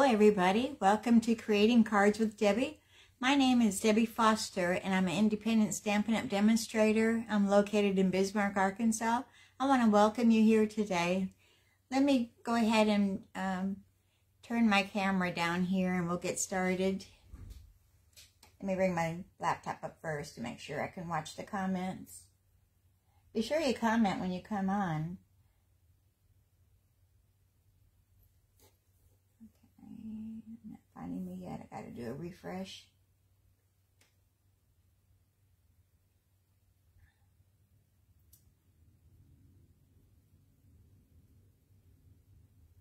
everybody. Welcome to Creating Cards with Debbie. My name is Debbie Foster and I'm an independent Stampin' Up! Demonstrator. I'm located in Bismarck, Arkansas. I want to welcome you here today. Let me go ahead and turn my camera down here and we'll get started. Let me bring my laptop up first to make sure I can watch the comments. Be sure you comment when you come on. Not finding me yet. I got to do a refresh.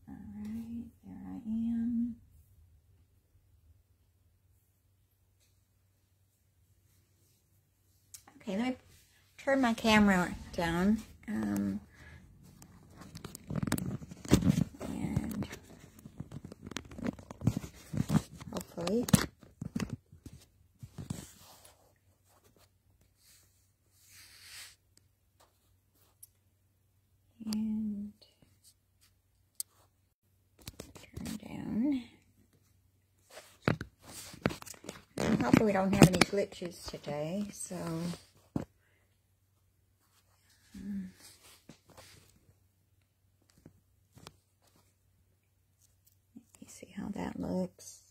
All right, there I am. Okay, let me turn my camera down. And hopefully and turn down. And hopefully we don't have any glitches today, so see how that looks.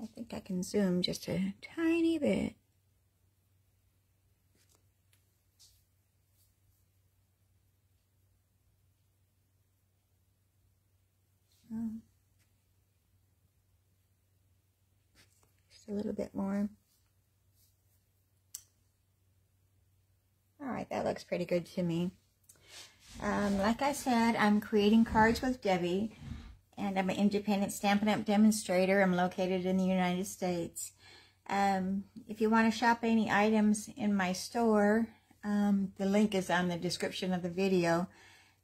I think I can zoom just a tiny bit. Just a little bit more. All right, that looks pretty good to me. Like I said, I'm Creating Cards with Debbie, and I'm an independent Stampin' Up! Demonstrator. I'm located in the United States. If you want to shop any items in my store, the link is on the description of the video.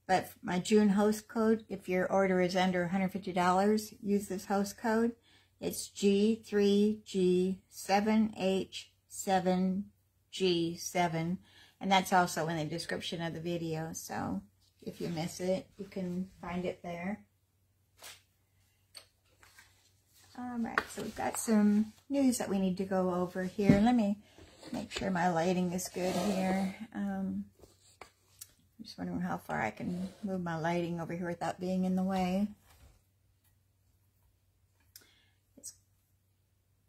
But my June host code, if your order is under $150, use this host code. It's G3G7H7G7. And that's also in the description of the video. So if you miss it, you can find it there. All right, so we've got some news that we need to go over here. Let me make sure my lighting is good here. I'm just wondering how far I can move my lighting over here without being in the way. It's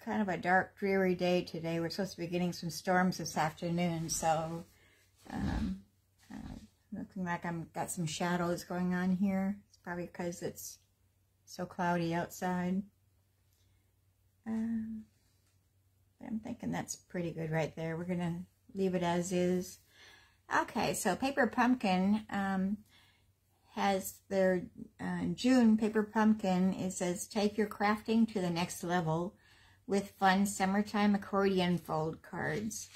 kind of a dark, dreary day today. We're supposed to be getting some storms this afternoon, so looking like I've got some shadows going on here. It's probably because it's so cloudy outside. But I'm thinking that's pretty good right there. We're going to leave it as is. Okay, so Paper Pumpkin has their June Paper Pumpkin. It says, take your crafting to the next level with fun summertime accordion fold cards.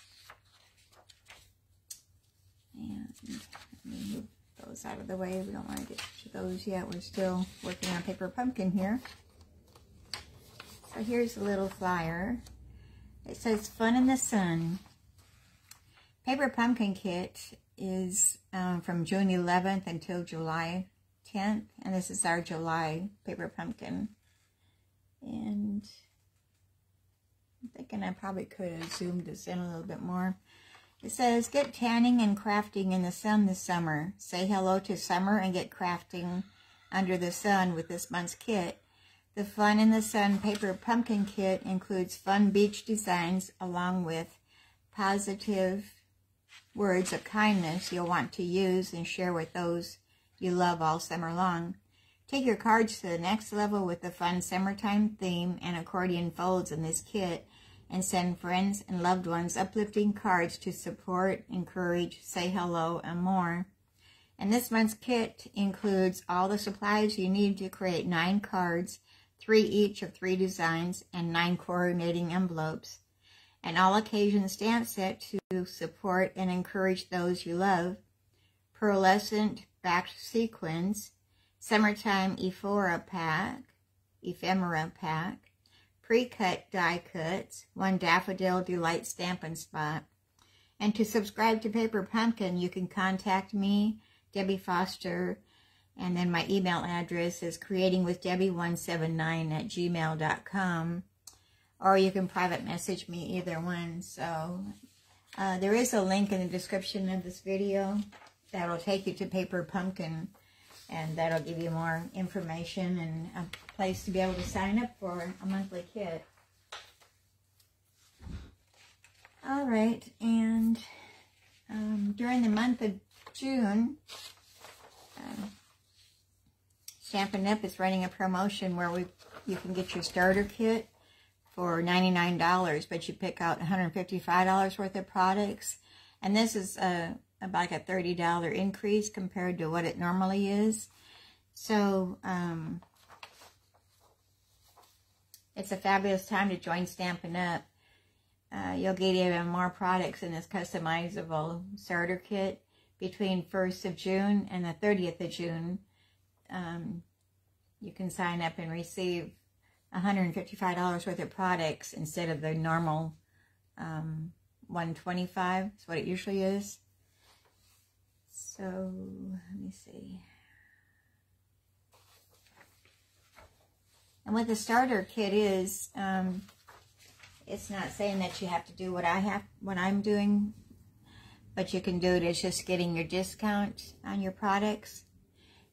And let me move those out of the way. We don't want to get to those yet. We're still working on Paper Pumpkin here. So here's a little flyer. It says, Fun in the Sun. Paper Pumpkin Kit is from June 11th until July 10th. And this is our July Paper Pumpkin. And I'm thinking I probably could have zoomed this in a little bit more. It says, get tanning and crafting in the sun this summer. Say hello to summer and get crafting under the sun with this month's kit. The Fun in the Sun Paper Pumpkin Kit includes fun beach designs along with positive words of kindness you'll want to use and share with those you love all summer long. Take your cards to the next level with the fun summertime theme and accordion folds in this kit, and send friends and loved ones uplifting cards to support, encourage, say hello, and more. And this month's kit includes all the supplies you need to create 9 cards, 3 each of 3 designs, and 9 coordinating envelopes. An all-occasion stamp set to support and encourage those you love. Pearlescent backed sequins, summertime ephemera pack, pre-cut die cuts, 1 Daffodil Delight Stampin' Spot. And to subscribe to Paper Pumpkin, you can contact me Debbie Foster. And then my email address is creatingwithdebbie179@gmail.com. Or you can private message me, either one. So there is a link in the description of this video that will take you to Paper Pumpkin. And that'll give you more information and a place to be able to sign up for a monthly kit. All right, and during the month of June, Stampin' Up! Is running a promotion where you can get your starter kit for $99, but you pick out $155 worth of products. And this is about like a $30 increase compared to what it normally is. So it's a fabulous time to join Stampin' Up! You'll get even more products in this customizable starter kit between 1st of June and the 30th of June. You can sign up and receive $155 worth of products instead of the normal $125. That's what it usually is. So let me see. And what the starter kit is, it's not saying that you have to do what I'm doing, but you can do it. It's just getting your discount on your products.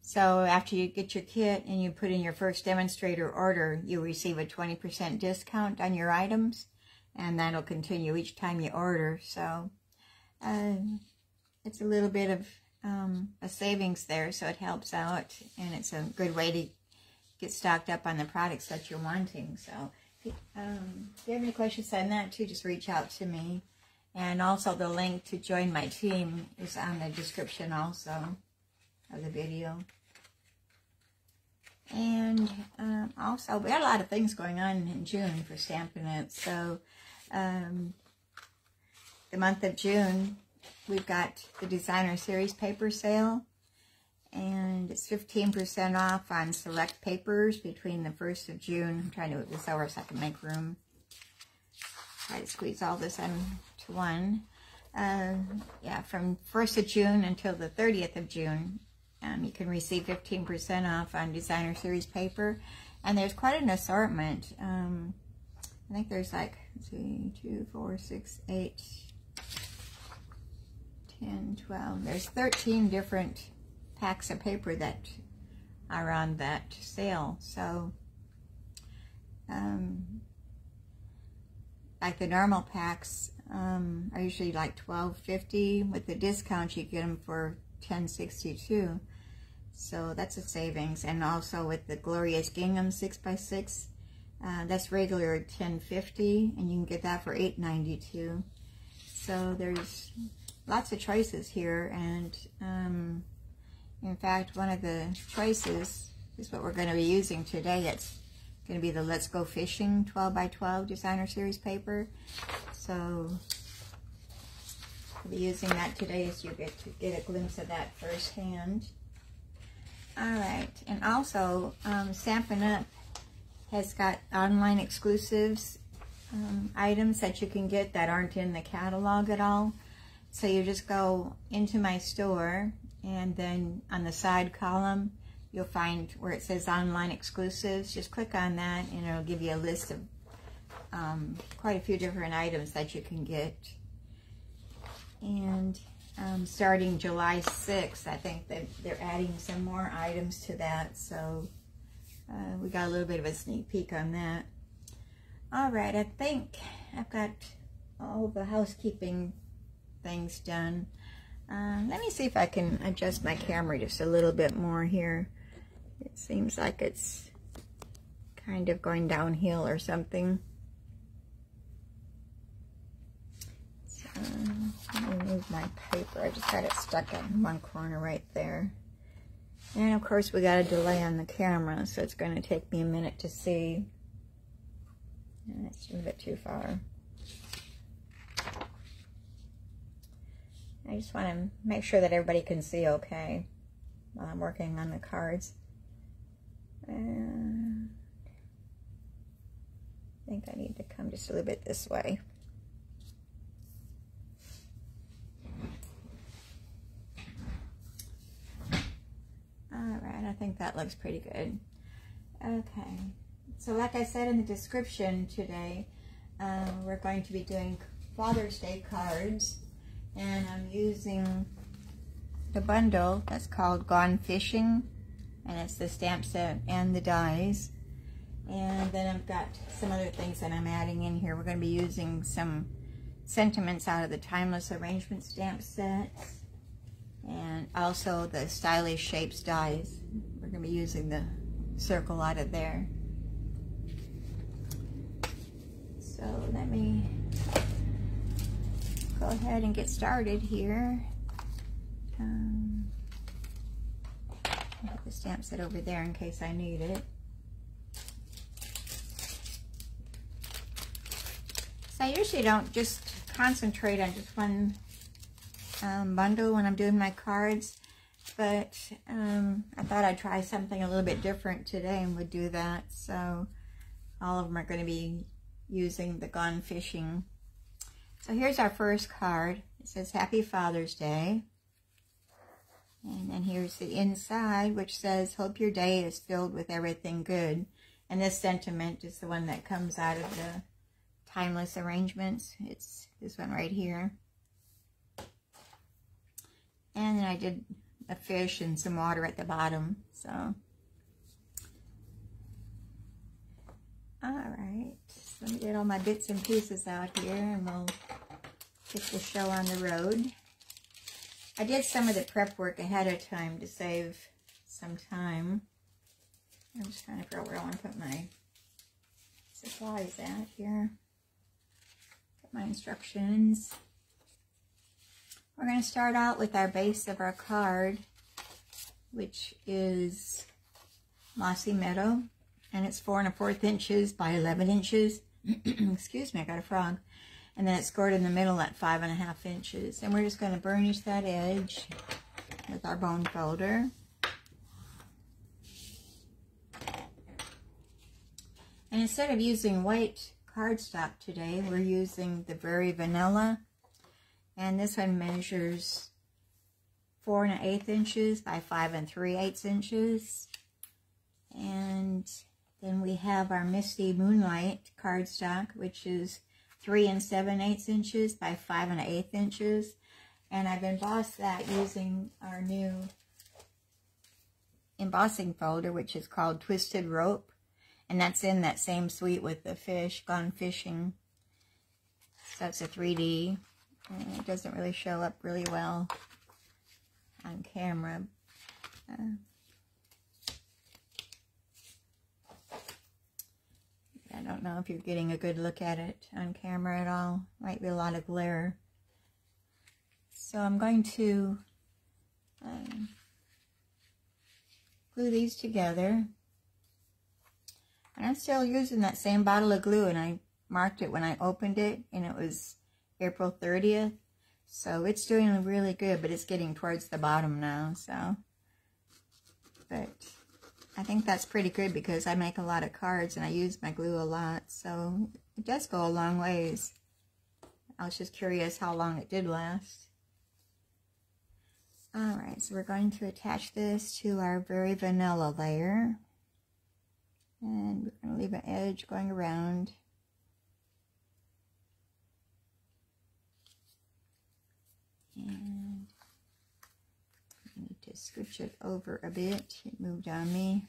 So after you get your kit and you put in your first demonstrator order, you receive a 20% discount on your items, and that'll continue each time you order. So it's a little bit of a savings there, so it helps out, and it's a good way to get stocked up on the products that you're wanting. So if you have any questions on that too, just reach out to me. And also the link to join my team is on the description also of the video. And also, we got a lot of things going on in June for Stampin' Up! So the month of June, we've got the Designer Series paper sale, and it's 15% off on select papers between the 1st of June. I'm trying to move this over so I can make room. Try to squeeze all this into one. Yeah, from 1st of June until the 30th of June, you can receive 15% off on Designer Series paper. And there's quite an assortment. I think there's like, let's see, 2, 4, 6, 8, 10, 12. There's 13 different packs of paper that are on that sale. So, like the normal packs are usually like $12.50. With the discount, you get them for $10.62. So that's a savings. And also with the Glorious Gingham 6x6, that's regular $10.50, and you can get that for $8.92. So there's lots of choices here, and in fact, one of the choices is what we're going to be using today. It's going to be the Let's Go Fishing 12x12 Designer Series paper. So we'll be using that today, so you get to get a glimpse of that firsthand. Alright, and also Stampin' Up! Has got online exclusives, items that you can get that aren't in the catalog at all. So you just go into my store, and then on the side column, you'll find where it says online exclusives. Just click on that, and it'll give you a list of quite a few different items that you can get. And starting July 6th, I think that they're adding some more items to that. So we got a little bit of a sneak peek on that. All right, I think I've got all the housekeeping things done. Let me see if I can adjust my camera just a little bit more here. It seems like it's kind of going downhill or something. So, let me move my paper. I just got it stuck in one corner right there. And of course we got a delay on the camera, so it's going to take me a minute to see. And it's a bit too far. I just want to make sure that everybody can see okay while I'm working on the cards. And I think I need to come just a little bit this way. that looks pretty good. Okay, so like I said in the description today, we're going to be doing Father's Day cards, and I'm using the bundle that's called Gone Fishing, and it's the stamp set and the dies. And then I've got some other things that I'm adding in here. We're going to be using some sentiments out of the Timeless Arrangement stamp sets, and also the Stylish Shapes dies. We're going to be using the circle out of there. So let me go ahead and get started here. I'll put the stamp set over there in case I need it. So I usually don't just concentrate on just one bundle when I'm doing my cards, but I thought I'd try something a little bit different today and would do that. So all of them are going to be using the Gone Fishing. So here's our first card. It says Happy Father's Day. And then here's the inside, which says, hope your day is filled with everything good. And this sentiment is the one that comes out of the Timeless Arrangements. It's this one right here. And then I did a fish and some water at the bottom. So, alright. So let me get all my bits and pieces out here, and we'll get the show on the road. I did some of the prep work ahead of time to save some time. I'm just trying to figure out where I want to put my supplies at here. Put my instructions. We're going to start out with our base of our card, which is Mossy Meadow, and it's 4 1/4 inches by 11 inches. Excuse me, I got a frog. And then it's scored in the middle at 5 1/2 inches. And we're just going to burnish that edge with our bone folder. And instead of using white cardstock today, we're using the Very Vanilla. And this one measures 4 1/8 inches by 5 3/8 inches. And then we have our Misty Moonlight cardstock, which is 3 7/8 inches by 5 1/8 inches. And I've embossed that using our new embossing folder, which is called Twisted Rope. And that's in that same suite with the fish, Gone Fishing. So it's a 3D. And it doesn't really show up really well on camera. I don't know if you're getting a good look at it on camera at all. Might be a lot of glare. So I'm going to glue these together. And I'm still using that same bottle of glue, and I marked it when I opened it, and it was April 30th. So it's doing really good, but it's getting towards the bottom now. So, but I think that's pretty good because I make a lot of cards and I use my glue a lot. So it does go a long ways. I was just curious how long it did last. Alright, so we're going to attach this to our Very Vanilla layer. And we're going to leave an edge going around. And I need to scooch it over a bit. It moved on me.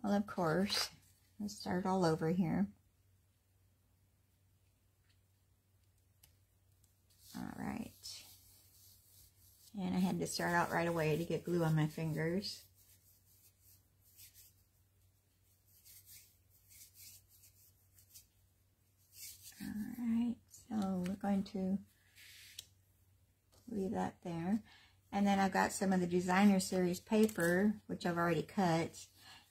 Well, of course, let's start all over here. All right. And I had to start out right away to get glue on my fingers. All right, so we're going to leave that there. And then I've got some of the Designer Series paper, which I've already cut.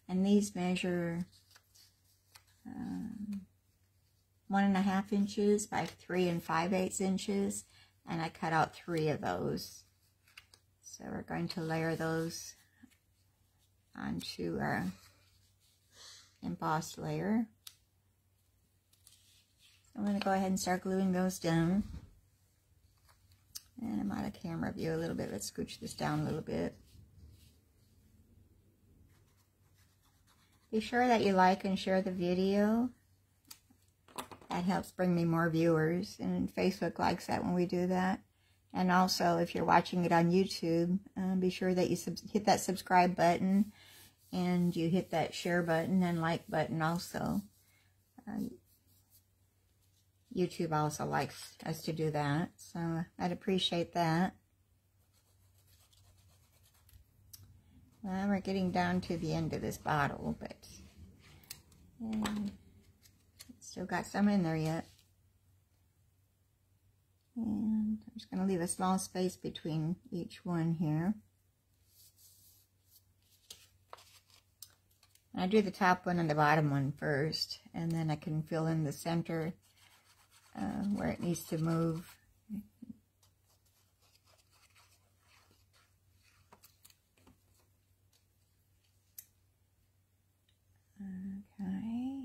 And these measure 1 1/2 inches by 3 5/8 inches. And I cut out 3 of those. So we're going to layer those onto our embossed layer. So I'm going to go ahead and start gluing those down. And I'm out of camera view a little bit. Let's scooch this down a little bit. Be sure that you like and share the video. That helps bring me more viewers, and Facebook likes that when we do that. And also, if you're watching it on YouTube, be sure that you hit that subscribe button, and you hit that share button and like button also. YouTube also likes us to do that, so I'd appreciate that. Well, we're getting down to the end of this bottle, but still got some in there yet. And I'm just going to leave a small space between each one here. I do the top one and the bottom one first, and then I can fill in the center where it needs to move. Okay.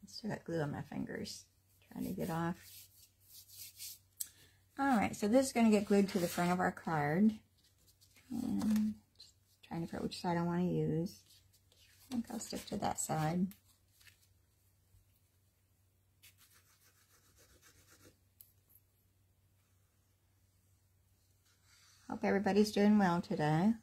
Still got glue on my fingers, trying to get off. Alright, so this is going to get glued to the front of our card. And just trying to figure out which side I want to use. I think I'll stick to that side. Hope everybody's doing well today.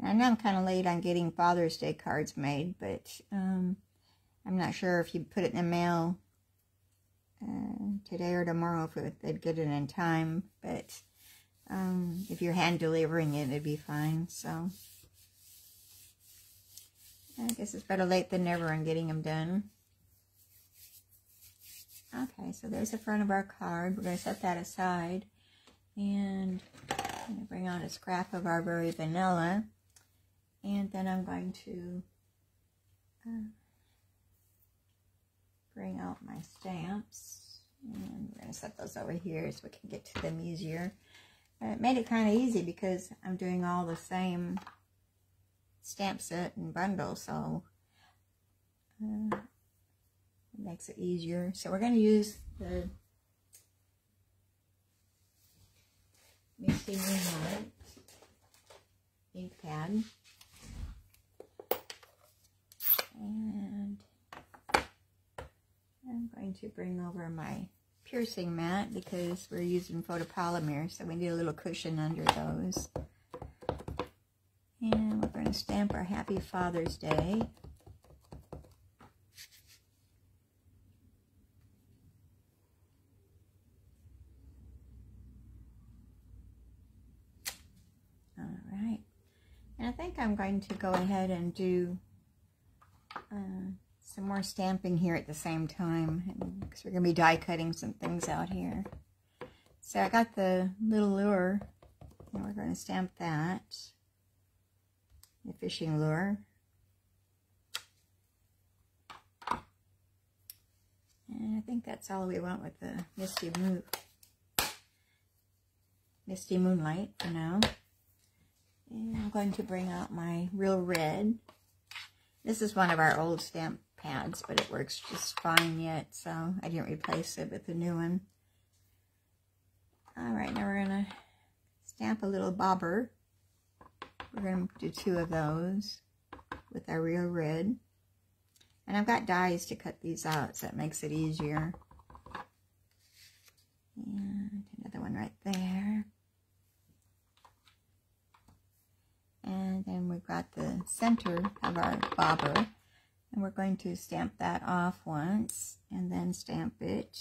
I know I'm kind of late on getting Father's Day cards made, but I'm not sure if you put it in the mail today or tomorrow if they'd get it in time, but if you're hand delivering it, it'd be fine. So I guess it's better late than never on getting them done. Okay, so there's the front of our card. We're going to set that aside, and I'm going to bring on a scrap of our Very Vanilla, and then I'm going to bring out my stamps, and we're going to set those over here so we can get to them easier. It made it kind of easy because I'm doing all the same stamp set and bundle, so it makes it easier. So we're going to use the Misty Moonlight ink pad, and I'm going to bring over my piercing mat because we're using photopolymer, so we need a little cushion under those. And we're going to stamp our Happy Father's Day. Alright. And I think I'm going to go ahead and do some more stamping here at the same time, because we're going to be die cutting some things out here. So I got the little lure, and we're going to stamp that. The fishing lure. And I think that's all we want with the Misty Moonlight for now. And I'm going to bring out my Real Red. This is one of our old stamp pads, but it works just fine yet, so I didn't replace it with the new one. Alright, now we're going to stamp a little bobber. We're going to do 2 of those with our Real Red. And I've got dies to cut these out, so that makes it easier. And another one right there. And then we've got the center of our bobber, and we're going to stamp that off once, and then stamp it.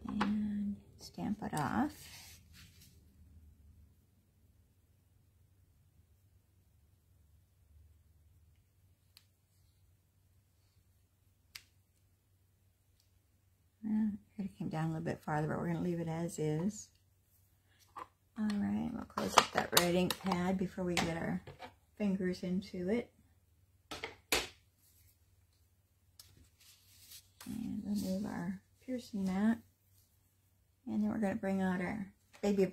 And stamp it off. It came down a little bit farther, but we're going to leave it as is. Alright, we'll close up that red ink pad before we get our fingers into it. And remove our piercing mat. And And then we're going to bring out our baby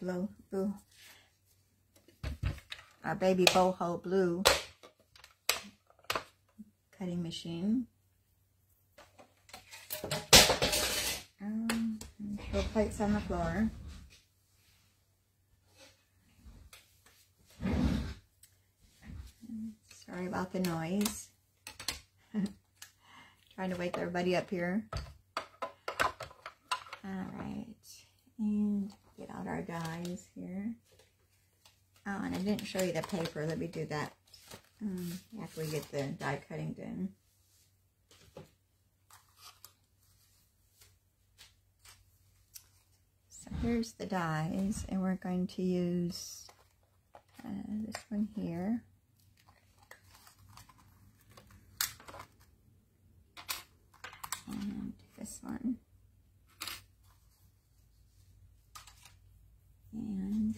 our baby boho blue cutting machine. Throw plates on the floor. Sorry about the noise. Trying to wake everybody up here. Alright, and get out our dies here. Oh, and I didn't show you the paper. Let me do that after we get the die cutting done. So here's the dies, and we're going to use this one here. And this one. And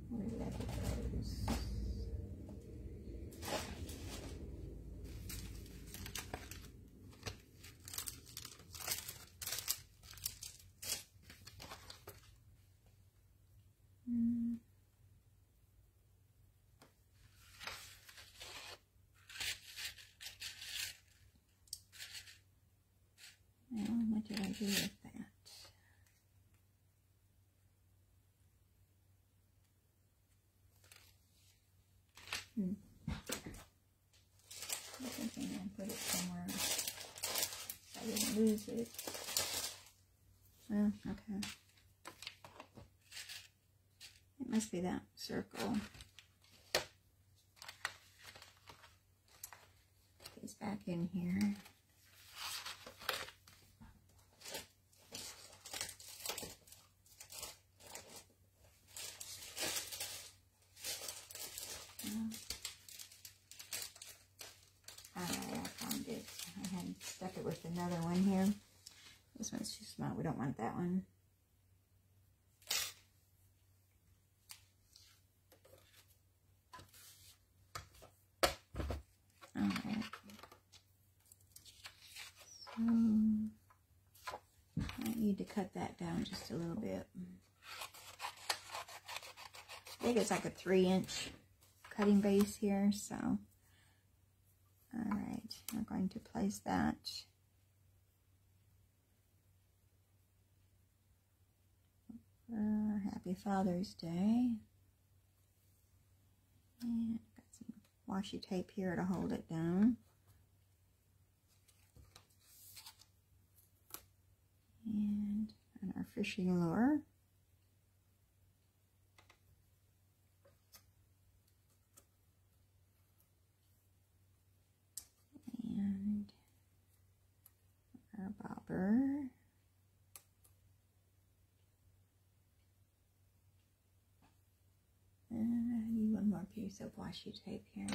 where did I put those? Now, what did I do with that? I'm thinking I put it somewhere so I didn't lose it. Oh, okay. It must be that circle. Put these back in here. Stuck it with another one here. This one's too small. We don't want that one. Alright. So I need to cut that down just a little bit. I think it's like a 3-inch cutting base here, so alright, I'm going to place that for Happy Father's Day. And got some washi tape here to hold it down. And on our fishing lure. And our bobber. And I need one more piece of washi tape here.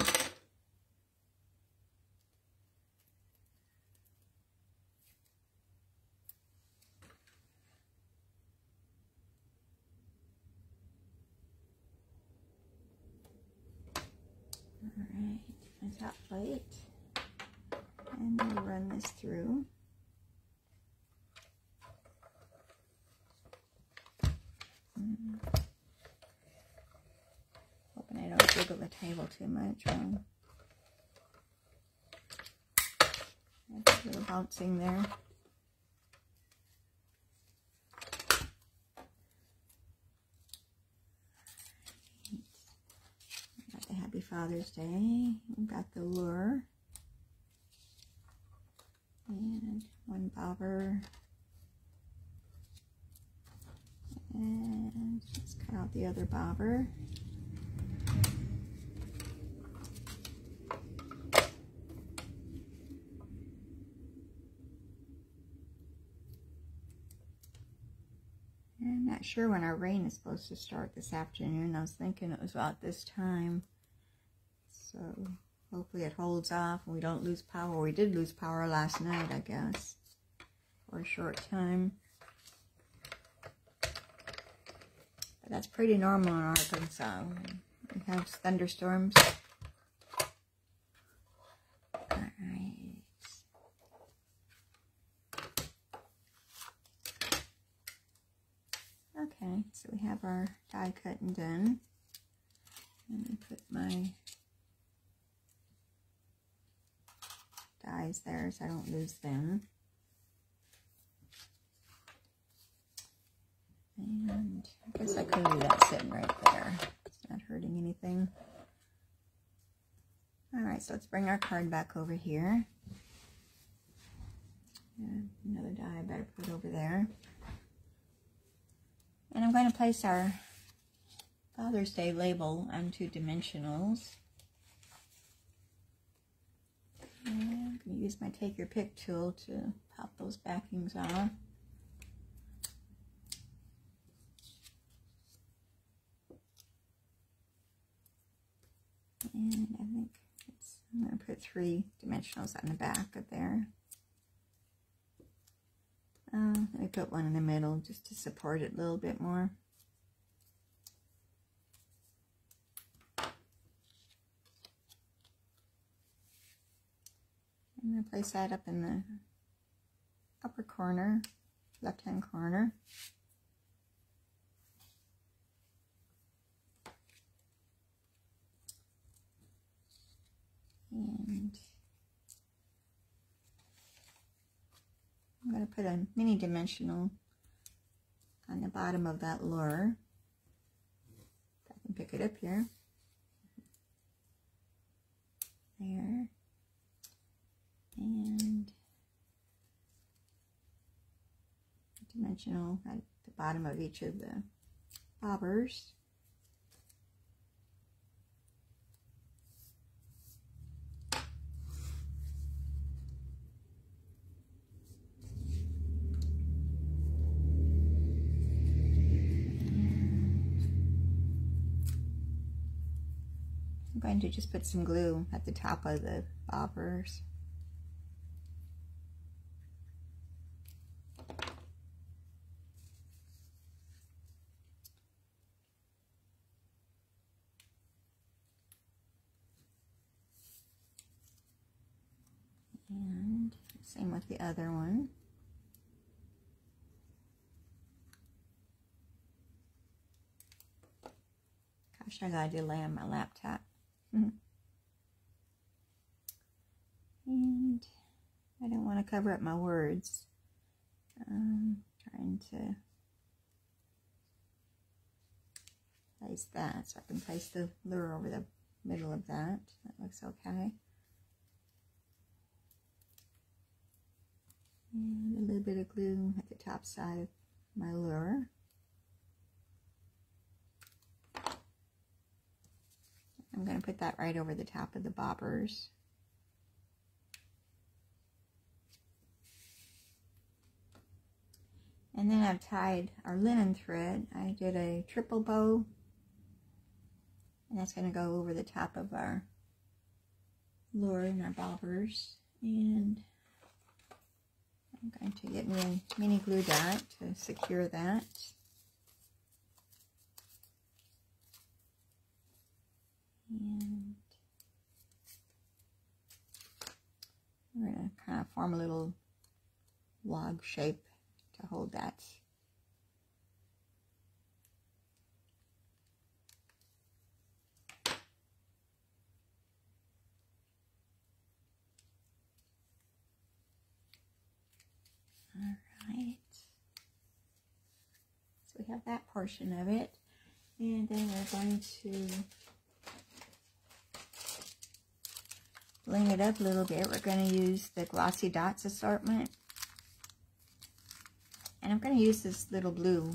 Alright, my top plate. And we'll run this through. Hoping I don't jiggle the table too much. That's a little bouncing there. Got the Happy Father's Day. We've got the lure. And one bobber. And let's cut out the other bobber. I'm not sure when our rain is supposed to start this afternoon. I was thinking it was about this time. So hopefully it holds off and we don't lose power. We did lose power last night, I guess, for a short time. But that's pretty normal in Arkansas. We have thunderstorms. Alright. Okay, so we have our die cutting done. Let me put my dies there so I don't lose them. And I guess I could do that sitting right there. It's not hurting anything. Alright, so let's bring our card back over here. And another die I better put over there. And I'm going to place our Father's Day label on 2 dimensionals. And I'm going to use my Take Your Pick tool to pop those backings off. And I think I'm going to put 3 dimensionals on the back of there. Let me put one in the middle just to support it a little bit more. I'm going to place that up in the upper corner, left-hand corner. And I'm going to put a mini dimensional on the bottom of that lure. I can pick it up here. There. And dimensional at the bottom of each of the bobbers. I'm going to just put some glue at the top of the bobbers. And same with the other one. Gosh, I got a delay on my laptop. And I don't want to cover up my words. Trying to place that so I can place the lure over the middle of that. That looks okay. And a little bit of glue at the top side of my lure. I'm going to put that right over the top of the bobbers. And then I've tied our linen thread. I did a triple bow, and that's going to go over the top of our lure and our bobbers. And I'm going to get me a mini glue dot to secure that. And we're going to kind of form a little log shape to hold that. All right. So we have that portion of it. And then we're going to bling it up a little bit. We're going to use the Glossy Dots assortment. And I'm going to use this little blue.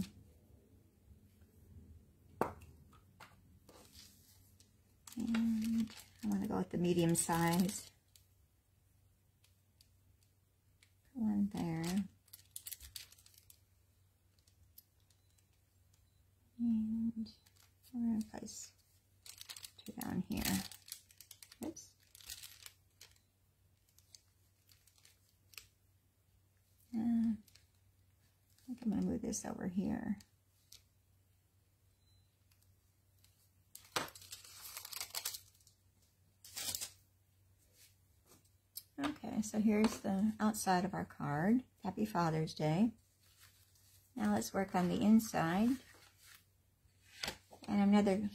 And I want to go with the medium size. Put one there. And we're going to place 2 down here. Oops. I think I'm going to move this over here. Okay, so here's the outside of our card. Happy Father's Day. Now let's work on the inside. And another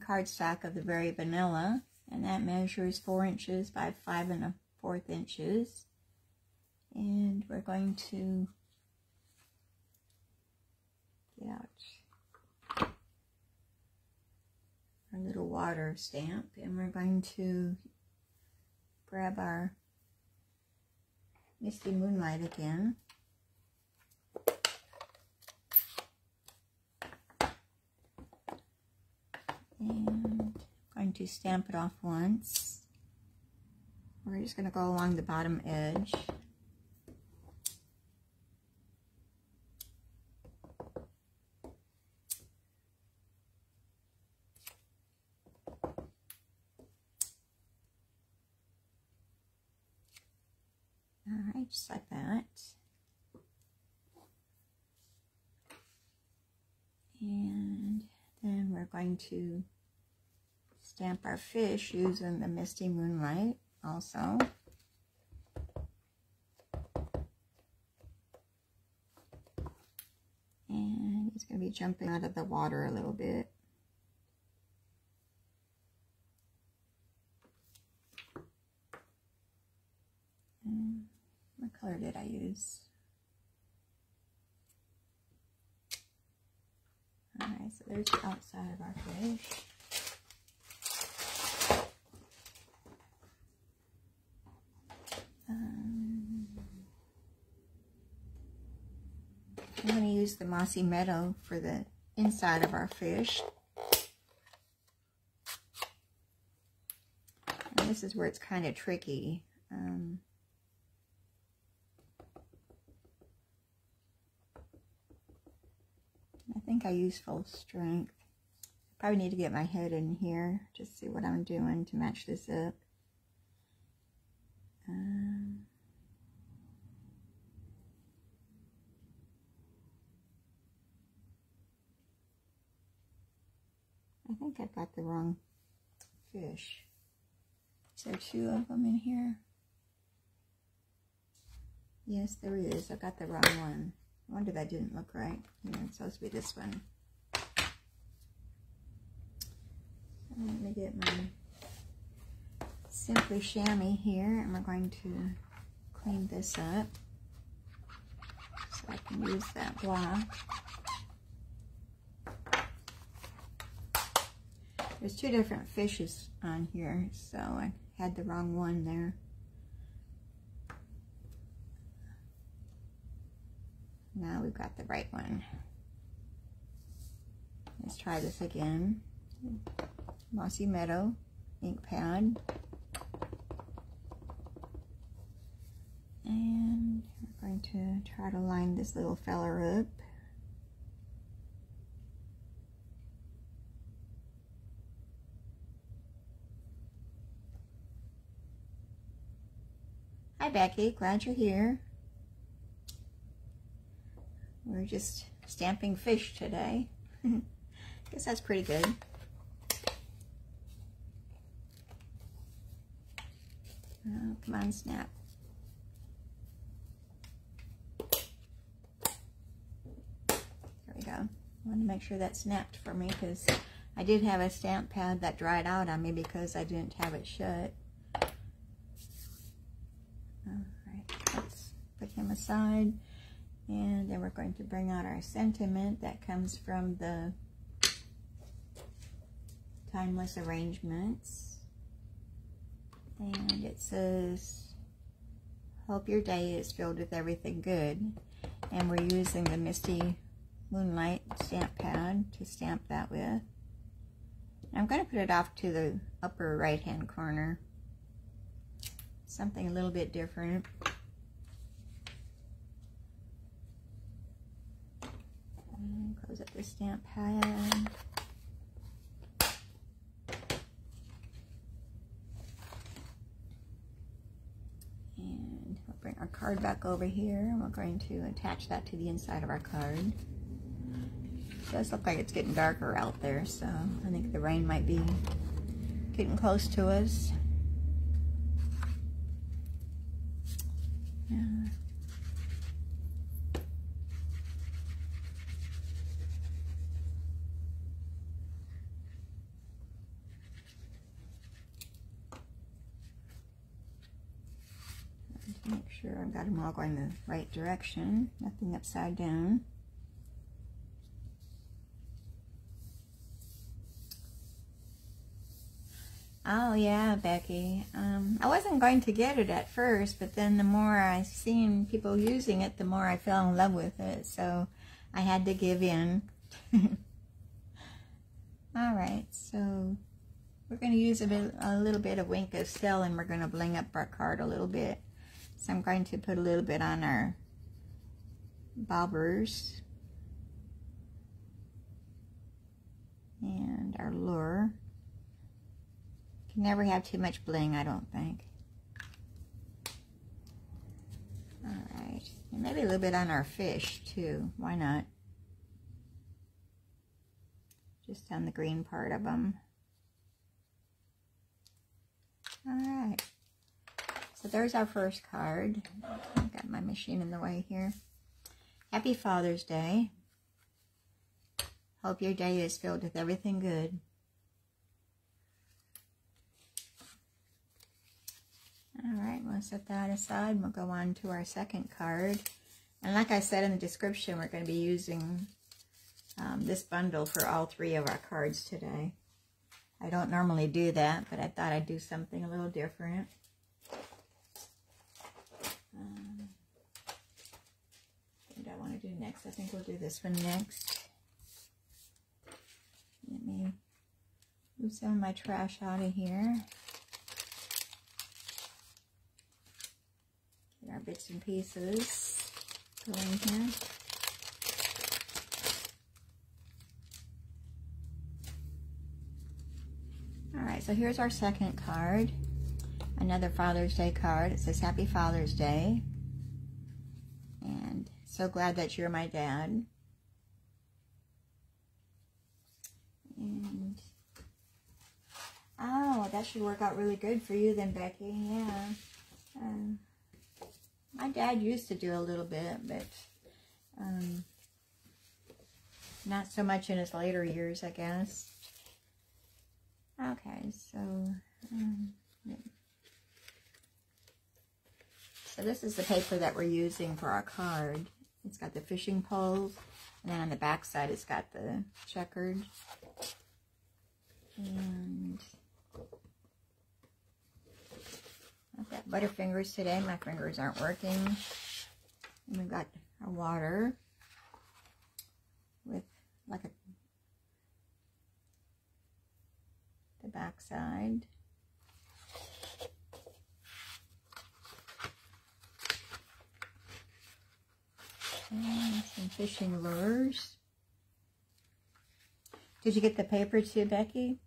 cardstock of the Very Vanilla, and that measures 4 inches by 5 1/4 inches. And we're going to get out our little water stamp, and we're going to grab our Misty Moonlight again. And I'm going to stamp it off once. We're just going to go along the bottom edge. Alright, just like that. And then we're going to stamp our fish using the Misty Moonlight also. And he's going to be jumping out of the water a little bit. And what color did I use? Alright, so there's the outside of our fish. I'm going to use the Mossy Meadow for the inside of our fish. And this is where it's kind of tricky. I think I use full strength. Probably need to get my head in here, just see what I'm doing to match this up. I think I've got the wrong fish. Is there 2 of them in here? Yes, there is. I got the wrong one. I wonder that didn't look right. Yeah, it's supposed to be this one. So let me get my Simply Chamois here, and we're going to clean this up so I can use that block. There's 2 different fishes on here, so I had the wrong one there. Now we've got the right one. Let's try this again. Mossy Meadow ink pad. And we're going to try to line this little fella up. Hi Becky, glad you're here. We're just stamping fish today. Guess that's pretty good. Oh, come on, snap. There we go. I wanted to make sure that snapped for me because I did have a stamp pad that dried out on me because I didn't have it shut. Alright, let's put him aside. And then we're going to bring out our sentiment that comes from the Timeless Arrangements. And it says, hope your day is filled with everything good. And we're using the Misty Moonlight stamp pad to stamp that with. And I'm going to put it off to the upper right hand corner. Something a little bit different. And close up the stamp pad. And we'll bring our card back over here, and we're going to attach that to the inside of our card. It does look like it's getting darker out there, so I think the rain might be getting close to us. sure I've got them all going the right direction. Nothing upside down. Oh yeah, Becky. I wasn't going to get it at first, but then the more I seen people using it, the more I fell in love with it. So I had to give in. All right, so we're going to use a little bit of Wink of Stella, and we're going to bling up our card a little bit. So I'm going to put a little bit on our bobbers and our lure. You can never have too much bling, I don't think. Alright, and maybe a little bit on our fish too. Why not? Just on the green part of them. Alright, so there's our first card. I've got my machine in the way here. Happy Father's Day. Hope your day is filled with everything good. Alright, we'll set that aside. We'll go on to our second card. And like I said in the description, we're going to be using this bundle for all three of our cards today. I don't normally do that, but I thought I'd do something a little different. What do I want to do next? I think we'll do this one next. Let me move some of my trash out of here. Get our bits and pieces going here. Alright, so here's our second card. Another Father's Day card. It says, Happy Father's Day. And so glad that you're my dad. And, oh, that should work out really good for you then, Becky. Yeah. My dad used to do a little bit, but not so much in his later years, I guess. Okay, so this is the paper that we're using for our card. It's got the fishing poles, and then on the back side it's got the checkered. And I've got Butterfingers today. My fingers aren't working. And we've got our water with like the back side. And some fishing lures. Did you get the paper too, Becky?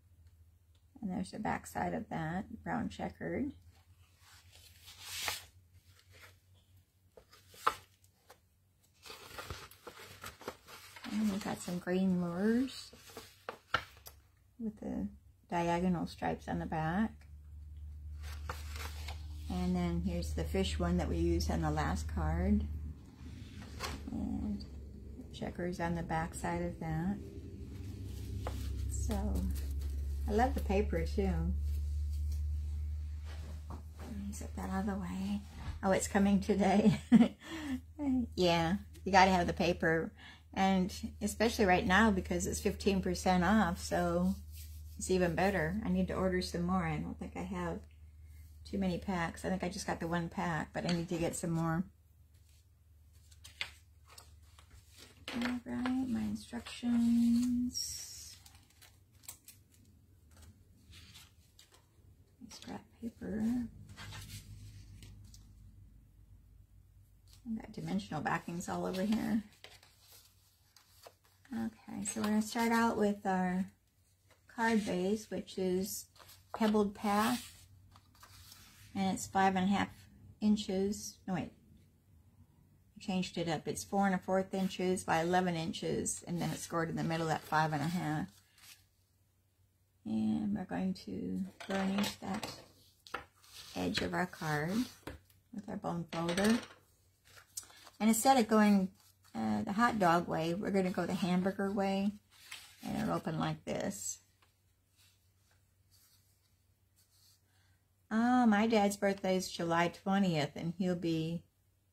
And there's the back side of that, brown checkered. And we've got some green lures with the diagonal stripes on the back. And then here's the fish one that we used on the last card. And checkers on the back side of that. So, I love the paper too. Let me set that out of the way. Oh, it's coming today. Yeah, you gotta have the paper. And especially right now because it's 15% off, so it's even better. I need to order some more. I don't think I have too many packs. I think I just got the one pack, but I need to get some more. Alright, my instructions. Scrap paper. I've got dimensional backings all over here. Okay, so we're going to start out with our card base, which is Pebbled Path. And it's 5.5 inches. No, wait. I changed it up. It's 4 1/4 inches by 11 inches. And then it's scored in the middle at 5.5. And we're going to burnish that edge of our card with our bone folder. And instead of going the hot dog way, we're going to go the hamburger way. And it'll open like this. Oh, Well, my dad's birthday is July 20th, and he'll be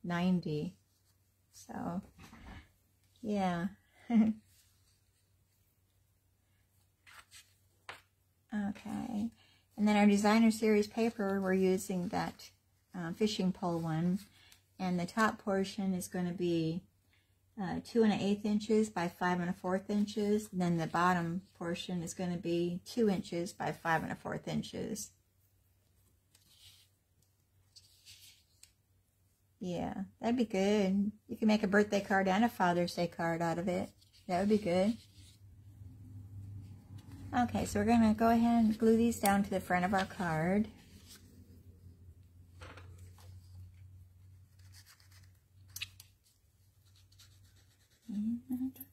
90. So, yeah. Okay. And then our designer series paper, we're using that fishing pole one. And the top portion is going to be 2 1/8 inches by 5 1/4 inches. And then the bottom portion is going to be 2 inches by 5 1/4 inches. Yeah, that'd be good. You can make a birthday card and a Father's Day card out of it. That would be good. Okay, so we're going to go ahead and glue these down to the front of our card.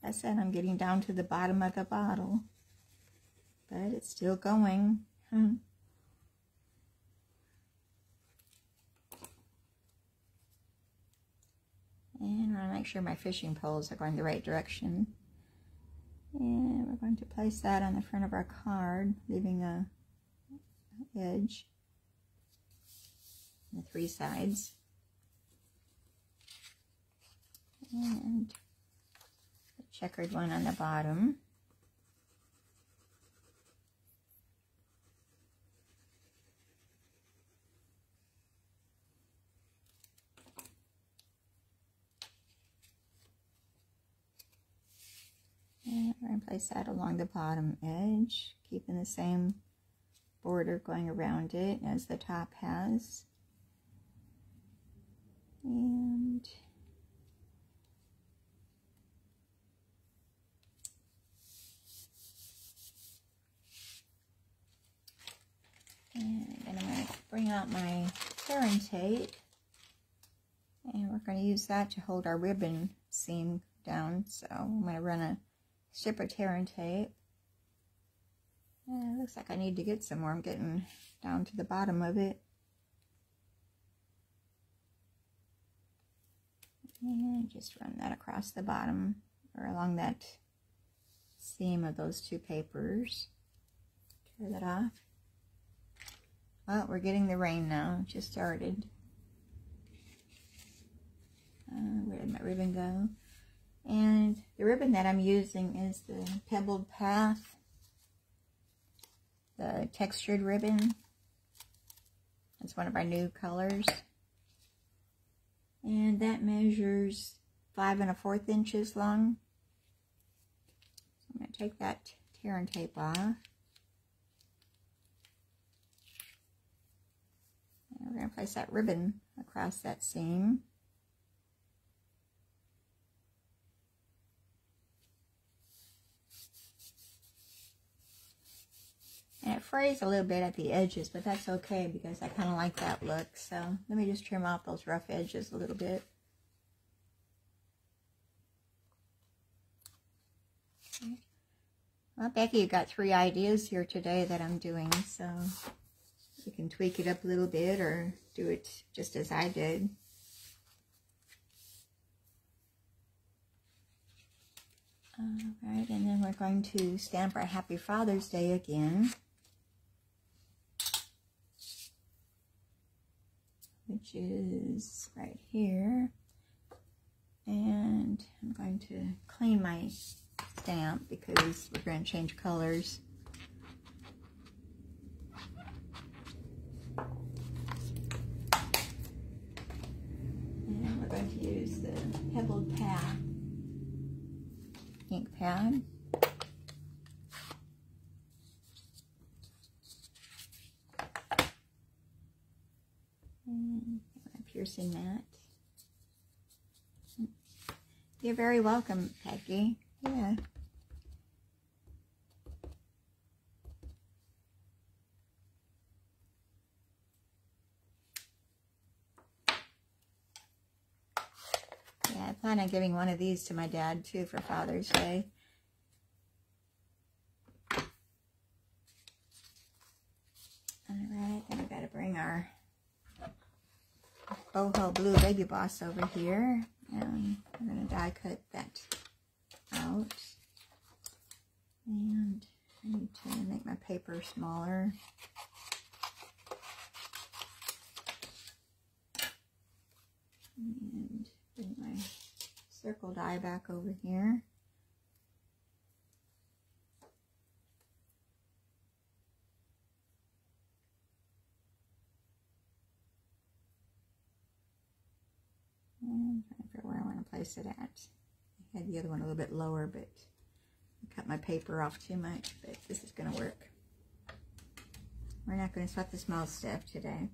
I said I'm getting down to the bottom of the bottle, but it's still going. And I want to make sure my fishing poles are going the right direction. And we're going to place that on the front of our card, leaving a edge on the 3 sides. And a checkered one on the bottom. And we're going to place that along the bottom edge, keeping the same border going around it as the top has. And then I'm going to bring out my tearing tape, and we're going to use that to hold our ribbon seam down. So I'm going to run a strip of tearing tape. It looks like I need to get some more. I'm getting down to the bottom of it. And just run that across the bottom or along that seam of those 2 papers. Tear that off. Well, we're getting the rain now. It just started. Where did my ribbon go? And the ribbon that I'm using is the Pebbled Path, the textured ribbon. It's one of our new colors. And that measures 5 1/4 inches long. So I'm going to take that tearing tape off. And we're going to place that ribbon across that seam. And it frays a little bit at the edges, but that's okay because I kind of like that look. So let me just trim off those rough edges a little bit. Okay. Well, Becky, you got 3 ideas here today that I'm doing, so you can tweak it up a little bit or do it just as I did. Alright, and then we're going to stamp our Happy Father's Day again, which is right here. And I'm going to clean my stamp because we're going to change colors. And we're going to use the Pebbled Path ink pad. And I'm piercing that. You're very welcome, Peggy. Yeah. Yeah, I plan on giving one of these to my dad too for Father's Day. Alright, then we've got to bring our Boho Blue Baby Boss over here. And I'm going to die cut that out. And I need to make my paper smaller. circle die back over here. And I'm trying to figure where I want to place it at. I had the other one a little bit lower, but I cut my paper off too much, but this is going to work. We're not going to sweat the small stuff today.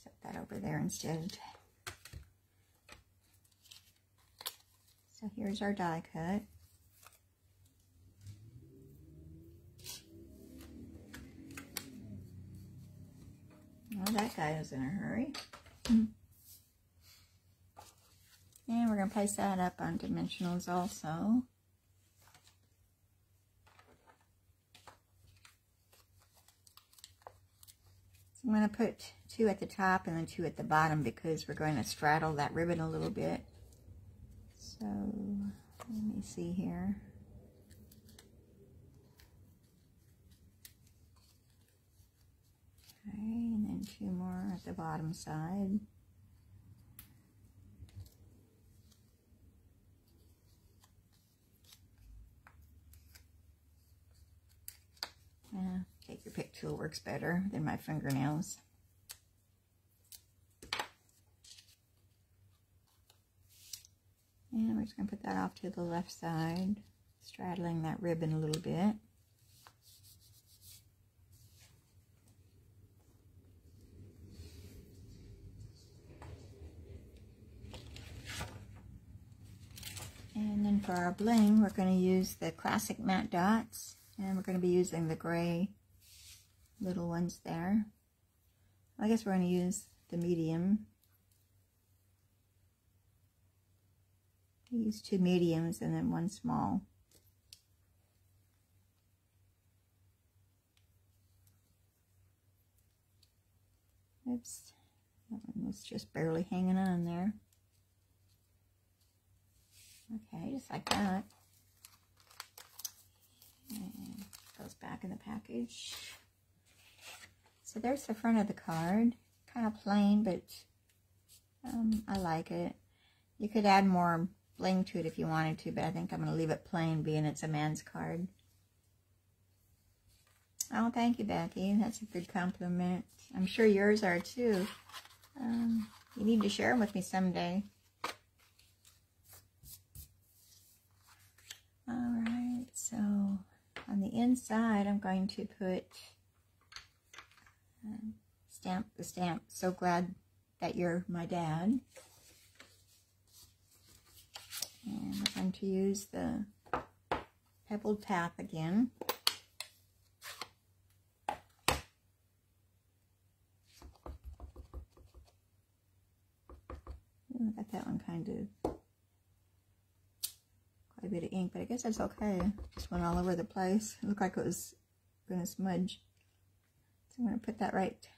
Set that over there instead. So here's our die cut. Oh, that guy is in a hurry. And we're going to place that up on dimensionals also. So I'm going to put 2 at the top and then 2 at the bottom because we're going to straddle that ribbon a little bit. So let me see here. Okay, and then 2 more at the bottom side. Take your pick tool works better than my fingernails. And we're just going to put that off to the left side, straddling that ribbon a little bit. And then for our bling, we're going to use the classic matte dots, and we're going to be using the gray little ones there. I guess we're going to use the medium. Use 2 mediums and then 1 small. Oops, that one was just barely hanging on there. Okay, just like that. And goes back in the package. So there's the front of the card. Kind of plain, but I like it. You could add more bling to it if you wanted to, but I think I'm going to leave it plain, being it's a man's card. Oh, thank you, Becky. That's a good compliment. I'm sure yours are too. You need to share them with me someday. Alright, so on the inside I'm going to put the stamp, "So glad that you're my dad." And we're going to use the Pebbled Path again. Ooh, I got that one kind of quite a bit of ink, but I guess that's okay. Just went all over the place. It looked like it was going to smudge. So I'm going to put that right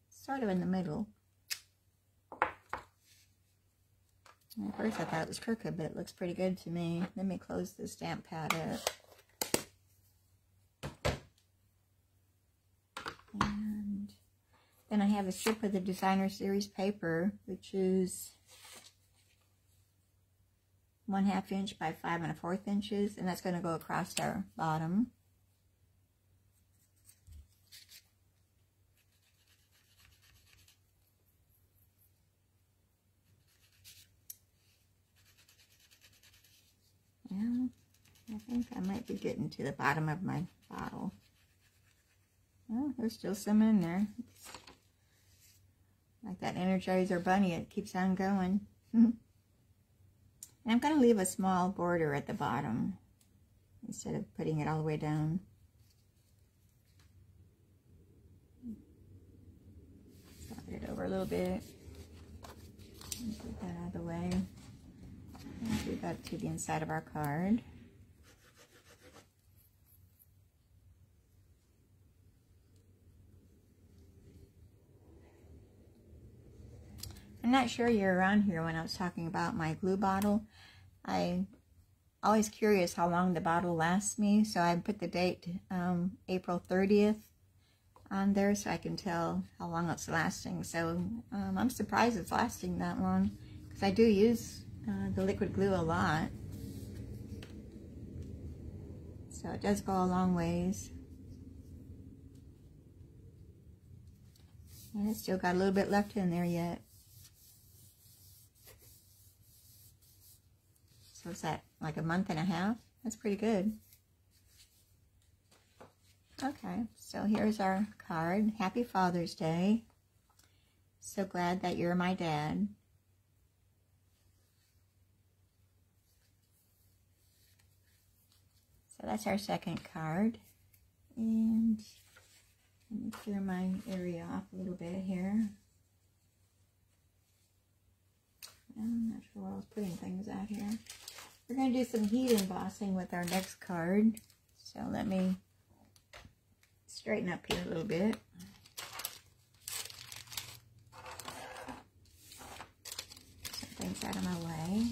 sort of in the middle. And at first I thought it was crooked, but it looks pretty good to me. Let me close the stamp pad up. And then I have a strip of the Designer Series paper, which is 1/2 inch by 5 1/4 inches, and that's going to go across our bottom. Well, I think I might be getting to the bottom of my bottle. Well, there's still some in there. It's like that Energizer bunny, it keeps on going. And I'm going to leave a small border at the bottom instead of putting it all the way down. Slide it over a little bit. Get that out of the way. And do that to the inside of our card. I'm not sure you're around here when I was talking about my glue bottle. I always curious how long the bottle lasts me, so I put the date April 30th on there so I can tell how long it's lasting. So I'm surprised it's lasting that long, because I do use the liquid glue a lot. So it does go a long ways. And it's still got a little bit left in there yet. So is that like a month and a half? That's pretty good. Okay, so here's our card. Happy Father's Day. So glad that you're my dad. So that's our second card. And let me clear my area off a little bit here. I'm not sure where I was putting things out here. We're going to do some heat embossing with our next card. So let me straighten up here a little bit. Some things out of my way.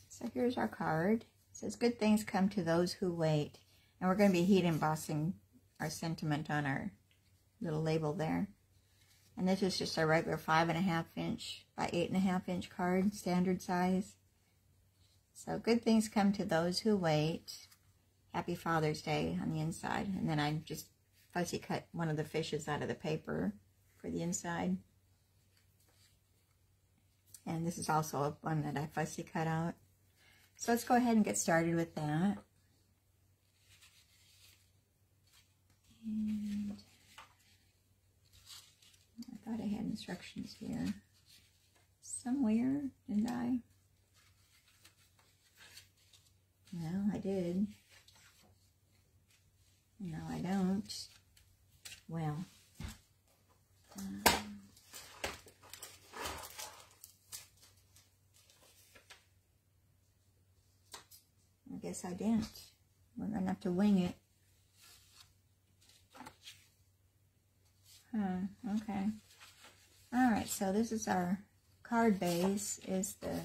So here's our card. It says, good things come to those who wait. And we're going to be heat embossing our sentiment on our little label there. And this is just a regular 5.5 inch by 8.5 inch card, standard size. So good things come to those who wait. Happy Father's Day on the inside. And then I just fussy cut one of the fishes out of the paper for the inside. And this is also one that I fussy cut out. So let's go ahead and get started with that. And I thought I had instructions here somewhere, didn't I? No, I did. No, I don't. Well, I guess I didn't. We're going to have to wing it. Okay. Alright, so this is our card base, is the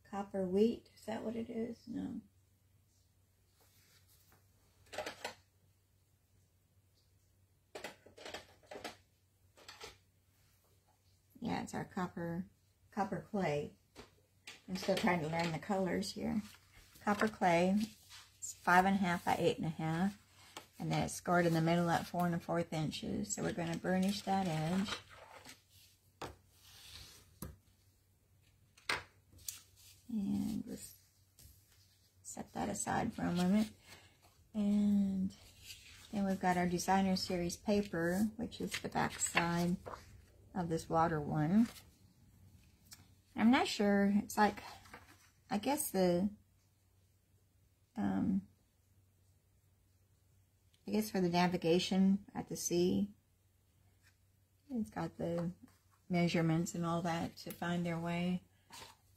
copper wheat. Is that what it is? No. Yeah, it's our copper clay. I'm still trying to learn the colors here. Copper clay. It's 5.5 by 8.5. And then it's scored in the middle at 4 1/4 inches. So we're going to burnish that edge. And just set that aside for a moment. And then we've got our Designer Series paper, which is the back side of this water one. I'm not sure. It's like, I guess for the navigation at the sea, it's got the measurements and all that to find their way.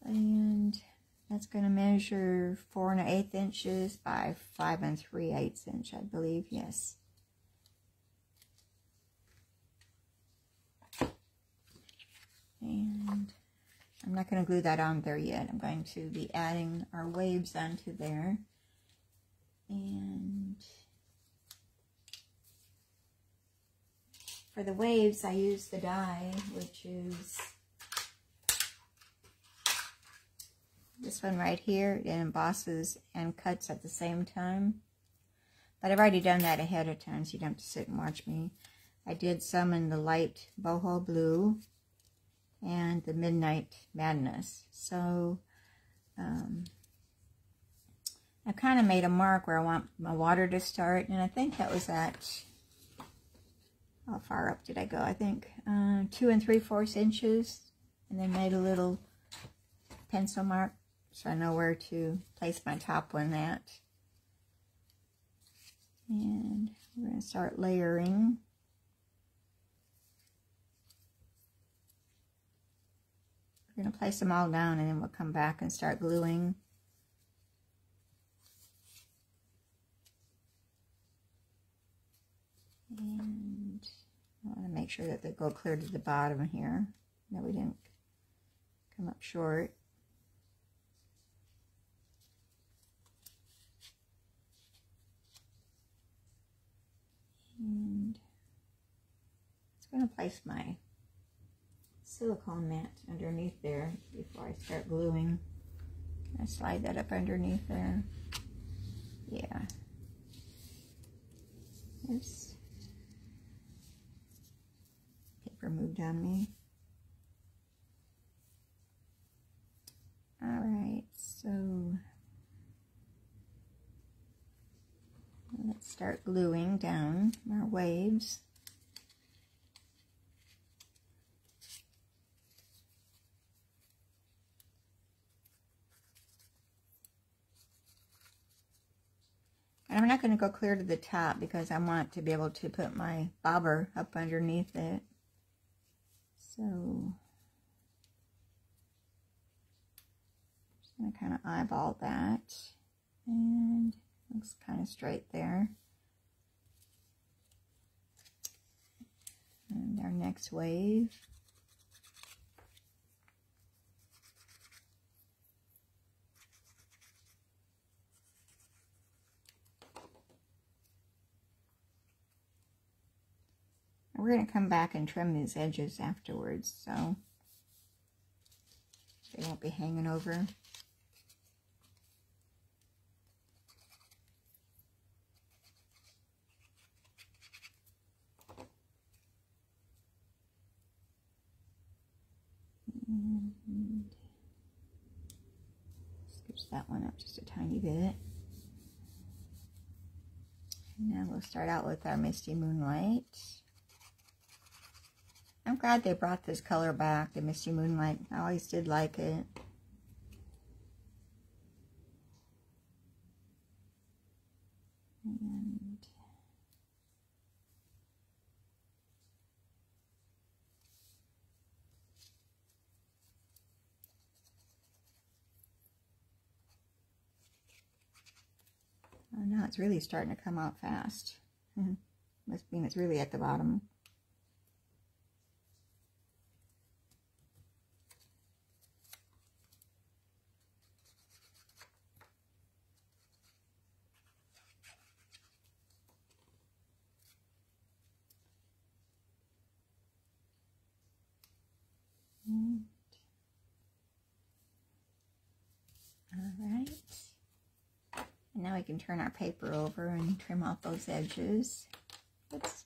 And that's going to measure 4 1/8 inches by 5 3/8 inch, I believe. Yes. And I'm not going to glue that on there yet. I'm going to be adding our waves onto there. And for the waves, I use the die, which is this one right here. It embosses and cuts at the same time. But I've already done that ahead of time, so you don't have to sit and watch me. I did some in the light boho blue and the Midnight Madness. So I kind of made a mark where I want my water to start, and I think that was at, how far up did I go? I think 2 3/4 inches, and then made a little pencil mark so I know where to place my top one at. And we're going to start layering. We're going to place them all down, and then we'll come back and start gluing. And I want to make sure that they go clear to the bottom here, that we didn't come up short. And I'm going to place my silicone mat underneath there before I start gluing. I slide that up underneath there. Yeah. Oops. Paper moved on me. Alright, so let's start gluing down our waves. And I'm not going to go clear to the top because I want to be able to put my bobber up underneath it. So just going to kind of eyeball that, and looks kind of straight there. And our next wave. We're going to come back and trim these edges afterwards, so they won't be hanging over. And scooch that one up just a tiny bit. And now we'll start out with our Misty Moonlight. I'm glad they brought this color back, the Misty Moonlight. I always did like it. And oh, now it's really starting to come out fast. Must mean it's really at the bottom. Alright, and now we can turn our paper over and trim off those edges. Oops.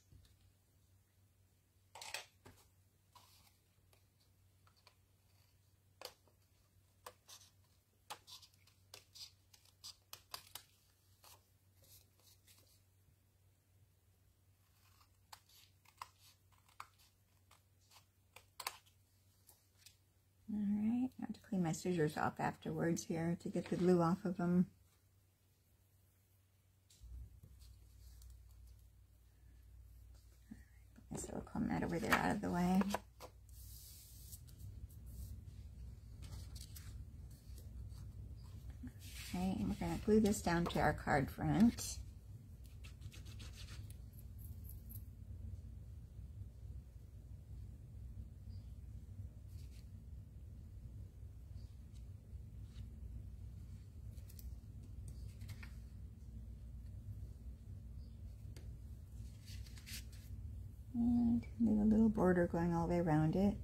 Alright, I have to clean my scissors off afterwards here to get the glue off of them. Put my silicone mat over there out of the way. Okay, and we're going to glue this down to our card front. And leave a little border going all the way around it.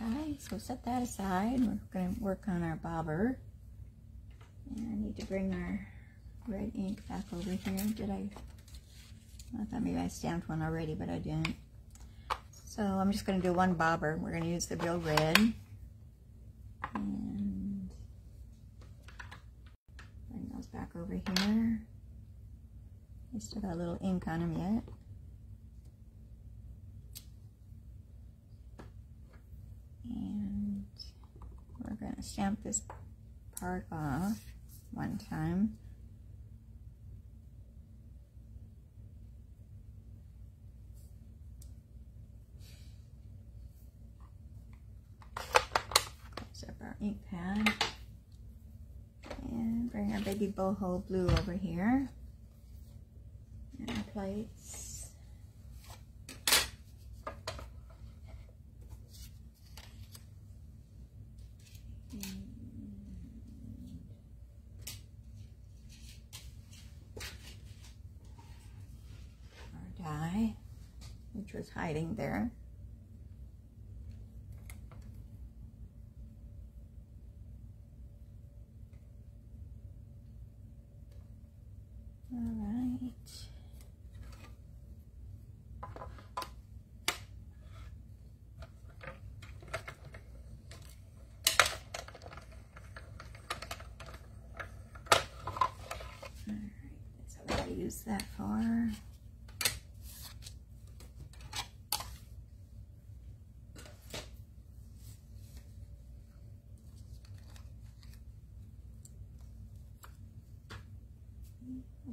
Okay, so set that aside. We're going to work on our bobber. And I need to bring our red ink back over here. I thought maybe I stamped one already, but I didn't. So I'm just going to do one bobber. We're going to use the Real Red. And bring those back over here. I still got a little ink on them yet. And we're going to stamp this part off one time. ink pad. And bring our baby boho blue over here. And our plates. Our die, which was hiding there. All right. That's what I use that for.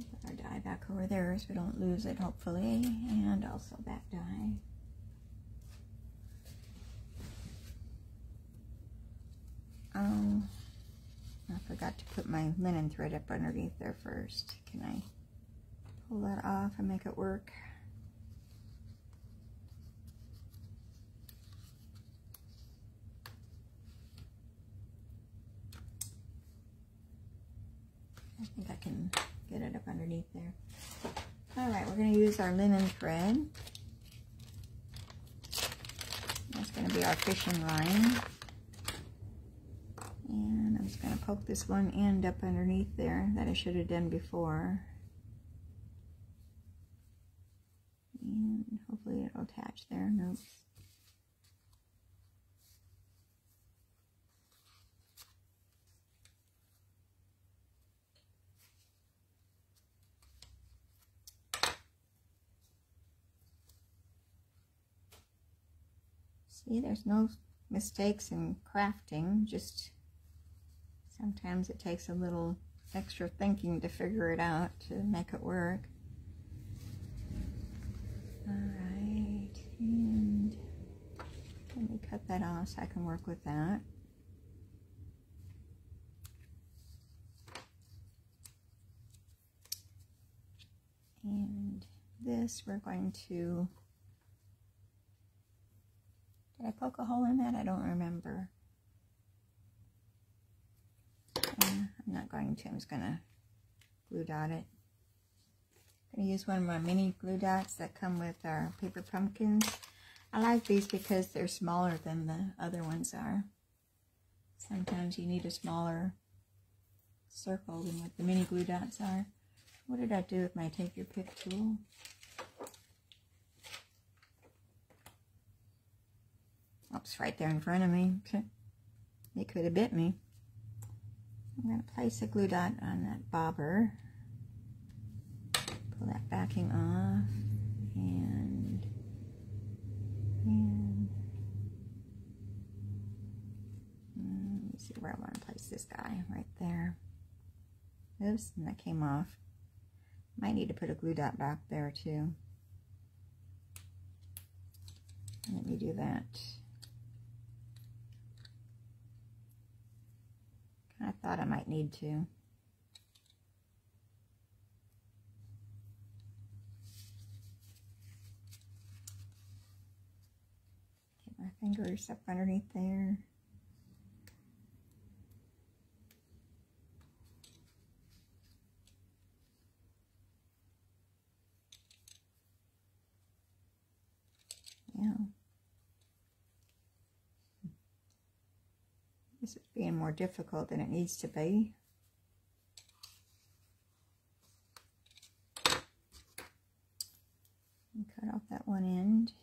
Put our die back over there so we don't lose it, hopefully, and also that die. Oh, I forgot to put my linen thread up underneath there first. Can I pull that off and make it work? I think I can get it up underneath there. All right, we're going to use our linen thread. That's going to be our fishing line. And I'm just going to poke this one end up underneath there that I should have done before. And hopefully it'll attach there. Nope. See, there's no mistakes in crafting, just sometimes it takes a little extra thinking to figure it out to make it work. Alright, and let me cut that off so I can work with that. And this we're going to... Did I poke a hole in that? I don't remember. I'm not going to. I'm just going to glue dot it. I'm going to use one of my mini glue dots that come with our paper pumpkins. I like these because they're smaller than the other ones are. Sometimes you need a smaller circle than what the mini glue dots are. What did I do with my take your pick tool? Oops, right there in front of me. It could have bit me. I'm going to place a glue dot on that bobber. Pull that backing off. And let me see where I want to place this guy. Right there. Oops, and that came off. Might need to put a glue dot back there too. Let me do that. I thought I might need to. Get my fingers up underneath there. Yeah. This is being more difficult than it needs to be. And cut off that one end.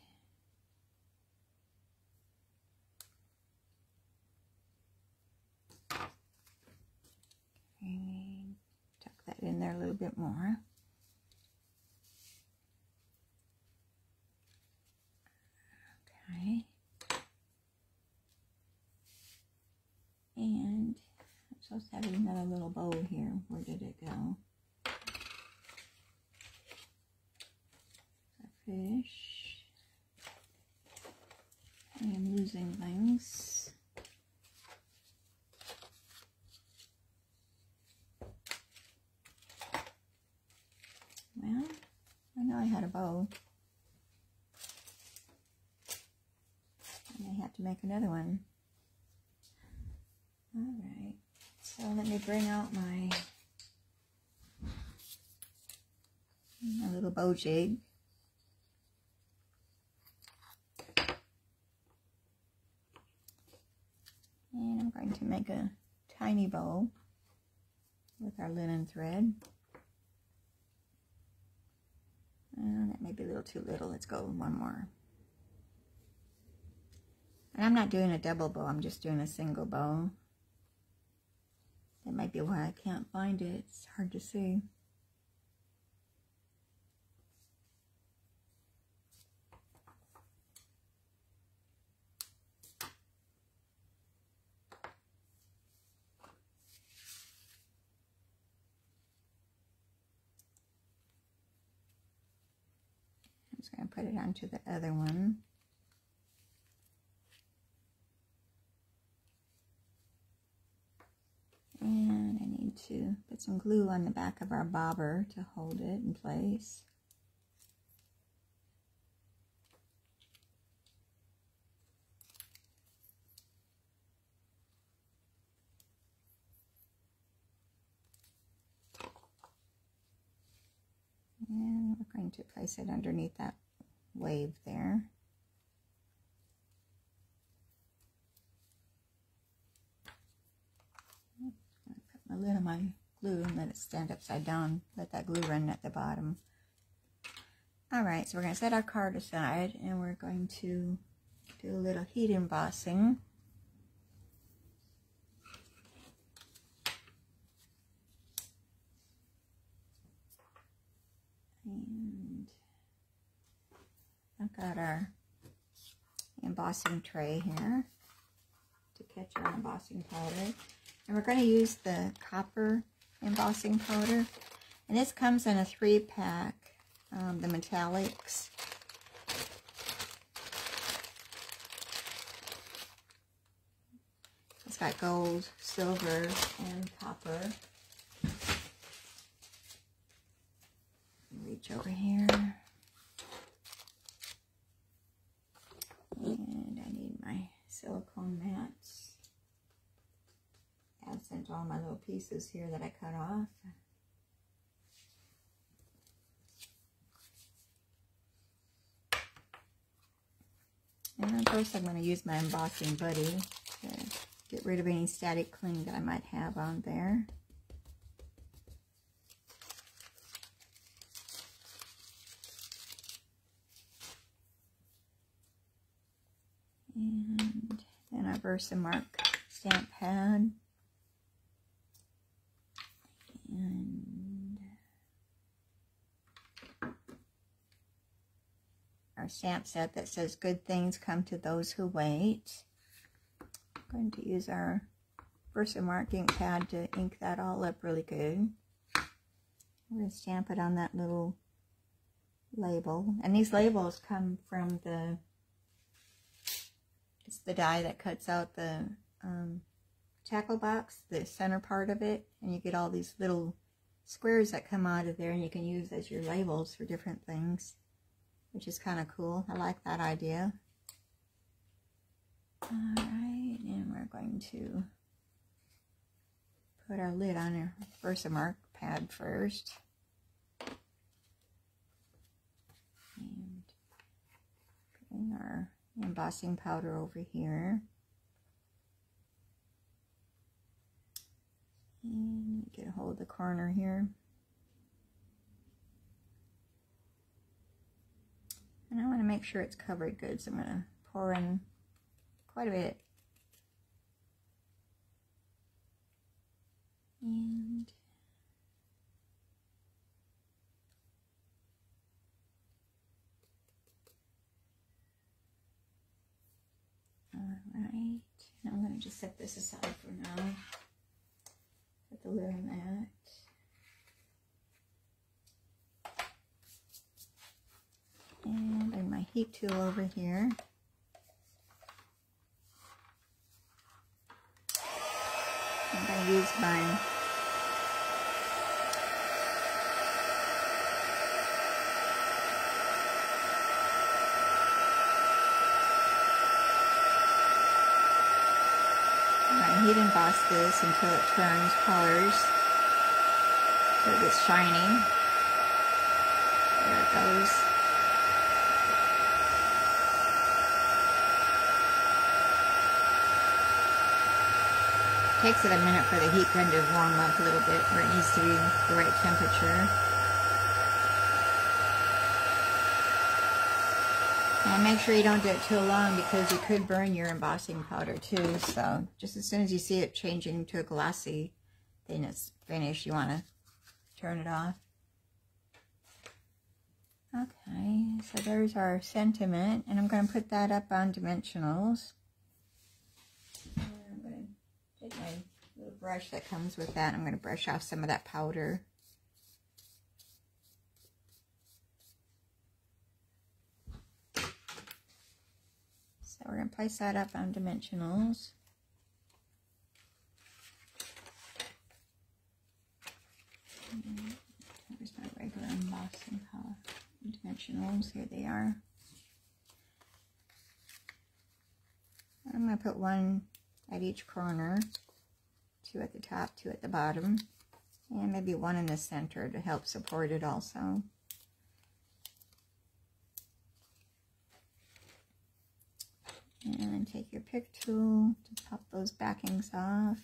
Okay, tuck that in there a little bit more. Okay. And I'm supposed to have another little bow here. Where did it go? A fish. I am losing things. had a bow. I may have to make another one. Alright, so let me bring out my little bow jig. And I'm going to make a tiny bow with our linen thread. That may be a little too little. Let's go one more. And I'm not doing a double bow, I'm just doing a single bow. That might be why I can't find it. It's hard to see. I'm just going to put it onto the other one. And I need to put some glue on the back of our bobber to hold it in place. And we're going to place it underneath that wave there. Put my lid on my glue and let it stand upside down. Let that glue run at the bottom. Alright, so we're going to set our card aside and we're going to do a little heat embossing. And I've got our embossing tray here to catch our embossing powder. And we're going to use the copper embossing powder. And this comes in a 3-pack, the metallics. It's got gold, silver, and copper. Reach over here. And I need my silicone mats. I've sent all my little pieces here that I cut off. And first I'm going to use my embossing buddy to get rid of any static cling that I might have on there. And then our Versamark stamp pad. And our stamp set that says good things come to those who wait. I'm going to use our Versamark ink pad to ink that all up really good. We're going to stamp it on that little label. And these labels come from it's the die that cuts out the tackle box, the center part of it, and you get all these little squares that come out of there and you can use as your labels for different things, which is kind of cool. I like that idea. Alright, and we're going to put our lid on our Versamark pad first. And putting our embossing powder over here. And get a hold of the corner here. And I want to make sure it's covered good, so I'm going to pour in quite a bit. And alright, now I'm going to just set this aside for now. Put the lid on that. And bring my heat tool over here. I'm going to use my emboss this until it turns colors, so it gets shiny. There it goes. Takes it a minute for the heat gun to warm up a little bit where it needs to be the right temperature. And make sure you don't do it too long because you could burn your embossing powder too. So just as soon as you see it changing to a glossy, then it's finished. You want to turn it off. Okay, so there's our sentiment, and I'm going to put that up on dimensionals. I'm going to take my little brush that comes with that. I'm going to brush off some of that powder. So we're going to place that up on dimensionals. Here's my regular embossing color. Dimensionals, here they are. I'm going to put one at each corner, 2 at the top, 2 at the bottom, and maybe 1 in the center to help support it also. And then take your pick tool to pop those backings off.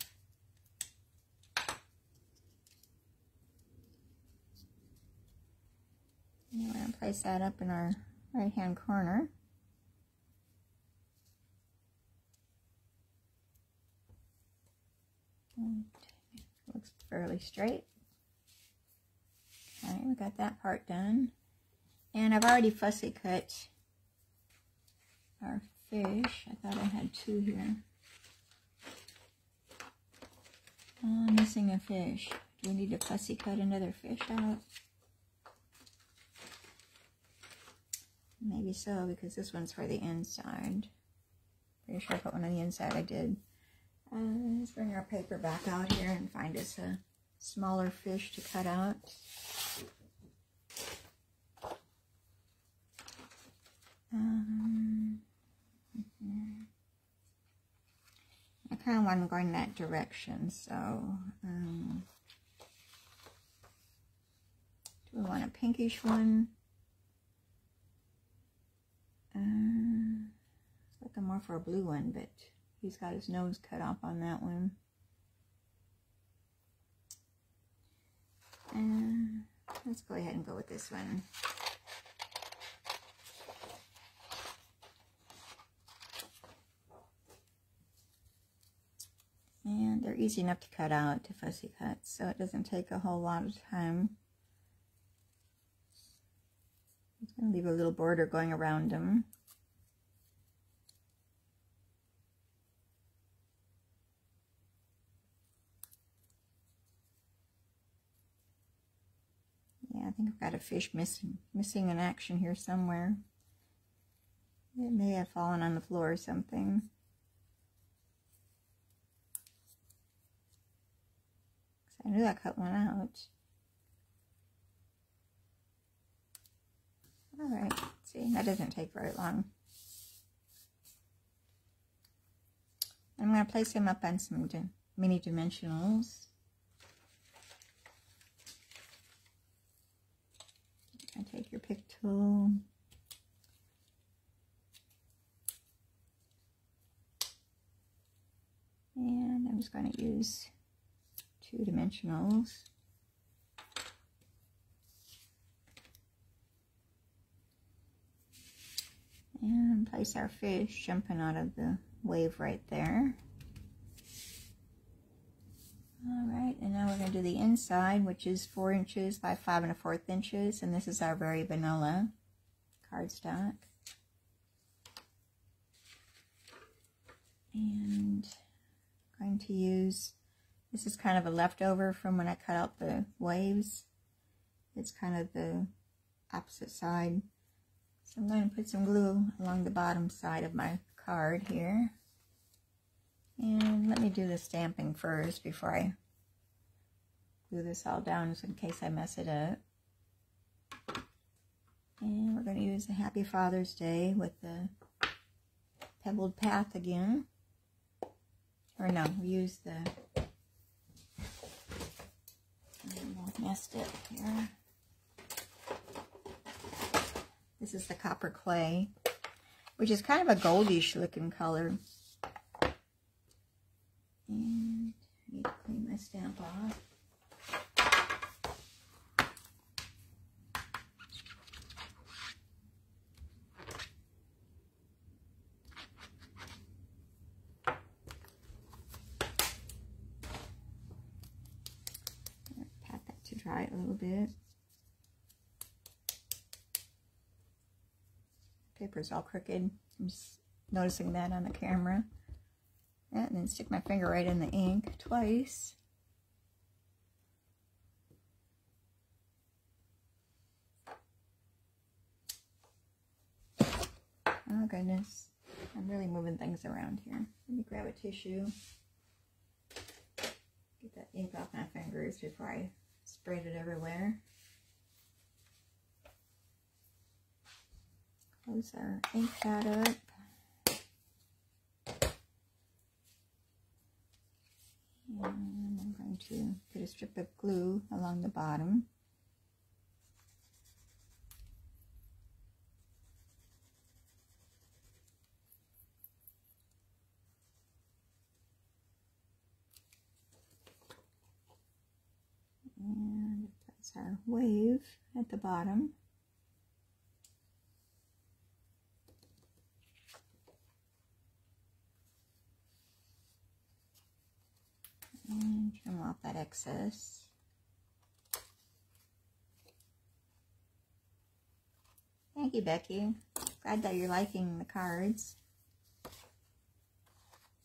And we're going to place that up in our right hand corner. And it looks fairly straight. Okay, we got that part done. And I've already fussy cut our fish. I thought I had 2 here. Oh, I'm missing a fish. Do we need to fussy cut another fish out? Maybe so, because this one's for the inside. Pretty sure I put one on the inside. I did. Let's bring our paper back out here and find us a smaller fish to cut out. I kind of want to go in that direction, so do we want a pinkish one? Looking more for a blue one, but he's got his nose cut off on that one. Let's go ahead and go with this one. And they're easy enough to cut out, to fussy cut, so it doesn't take a whole lot of time. I'm going to leave a little border going around them. Yeah, I think I've got a fish missing in action here somewhere. It may have fallen on the floor or something. I knew I cut one out. Alright, see, that doesn't take very long. I'm going to place him up on some mini dimensionals. I take your pick tool. And I'm just going to use 2 dimensionals. And place our fish jumping out of the wave right there. Alright, and now we're going to do the inside, which is 4 inches by 5 1/4 inches, and this is our very vanilla cardstock. And I'm going to use, this is kind of a leftover from when I cut out the waves. It's kind of the opposite side. So I'm going to put some glue along the bottom side of my card here. And let me do the stamping first before I glue this all down, just in case I mess it up. And we're going to use the Happy Father's Day with the pebbled path again. Or no, we used the, I messed it here. This is the copper clay, which is kind of a goldish looking color. And I need to clean my stamp off. Pat that to dry a little bit. Paper's all crooked. I'm just noticing that on the camera. Yeah, and then stick my finger right in the ink twice. Oh goodness, I'm really moving things around here. Let me grab a tissue. Get that ink off my fingers before I sprayed it everywhere. Close our ink pad up. And I'm going to put a strip of glue along the bottom. And that's our wave at the bottom. And trim off that excess. Thank you, Becky. Glad that you're liking the cards.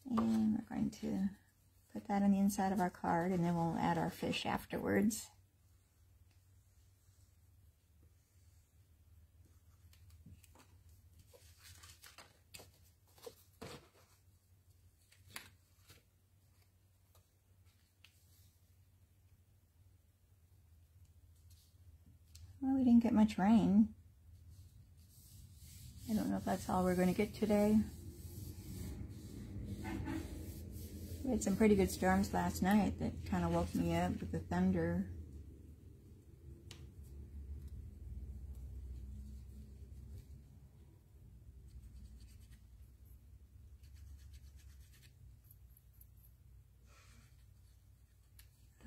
And we're going to put that on the inside of our card, and then we'll add our fish afterwards. Well, we didn't get much rain. I don't know if that's all we're going to get today. We had some pretty good storms last night that kind of woke me up with the thunder.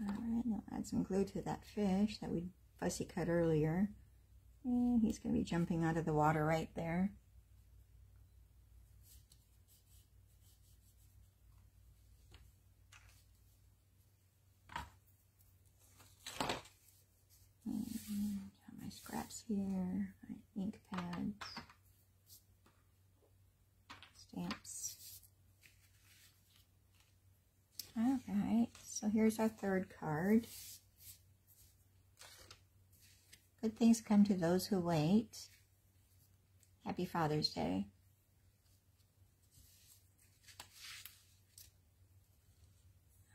Alright, I'll add some glue to that fish that we fussy cut earlier. And he's going to be jumping out of the water right there. And my scraps here, my ink pads, stamps. Alright, so here's our third card. Good things come to those who wait. Happy Father's Day.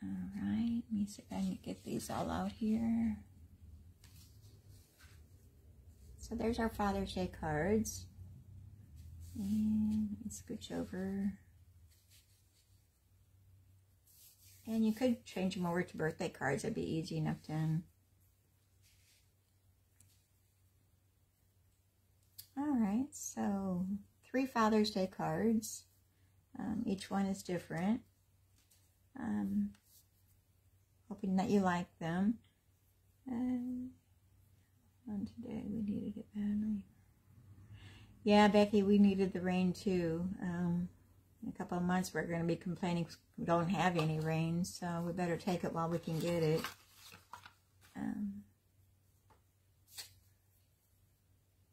Alright, let me see if I can get these all out here. So there's our Father's Day cards. And let me scooch over. And you could change them over to birthday cards. That'd be easy enough done. Alright, so 3 Father's Day cards. Each one is different. Hoping that you like them. On today, we needed it badly. Yeah, Becky, we needed the rain too. In a couple of months, we're going to be complaining we don't have any rain, so we better take it while we can get it.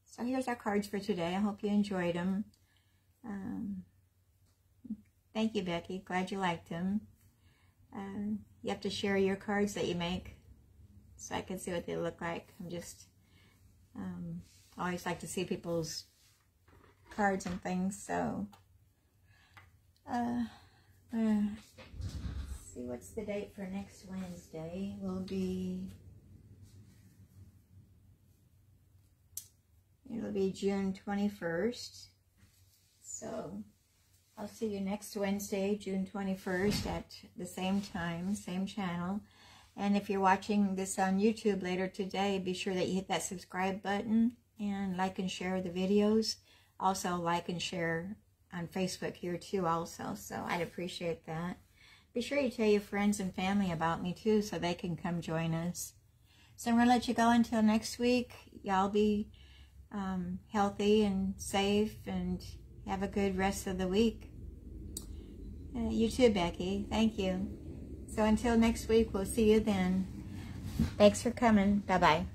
So here's our cards for today. I hope you enjoyed them. Thank you, Becky. Glad you liked them. You have to share your cards that you make so I can see what they look like. I'm just always like to see people's cards and things. So see what's the date for next Wednesday. It'll be June 21st. So I'll see you next Wednesday, June 21st at the same time, same channel. And if you're watching this on YouTube later today, be sure that you hit that subscribe button and like and share the videos. Also like and share on Facebook here too also, so I'd appreciate that. Be sure you tell your friends and family about me too so they can come join us. So I'm going to let you go until next week. Y'all be healthy and safe and have a good rest of the week. You too, Becky. Thank you. So until next week, we'll see you then. Thanks for coming. Bye-bye.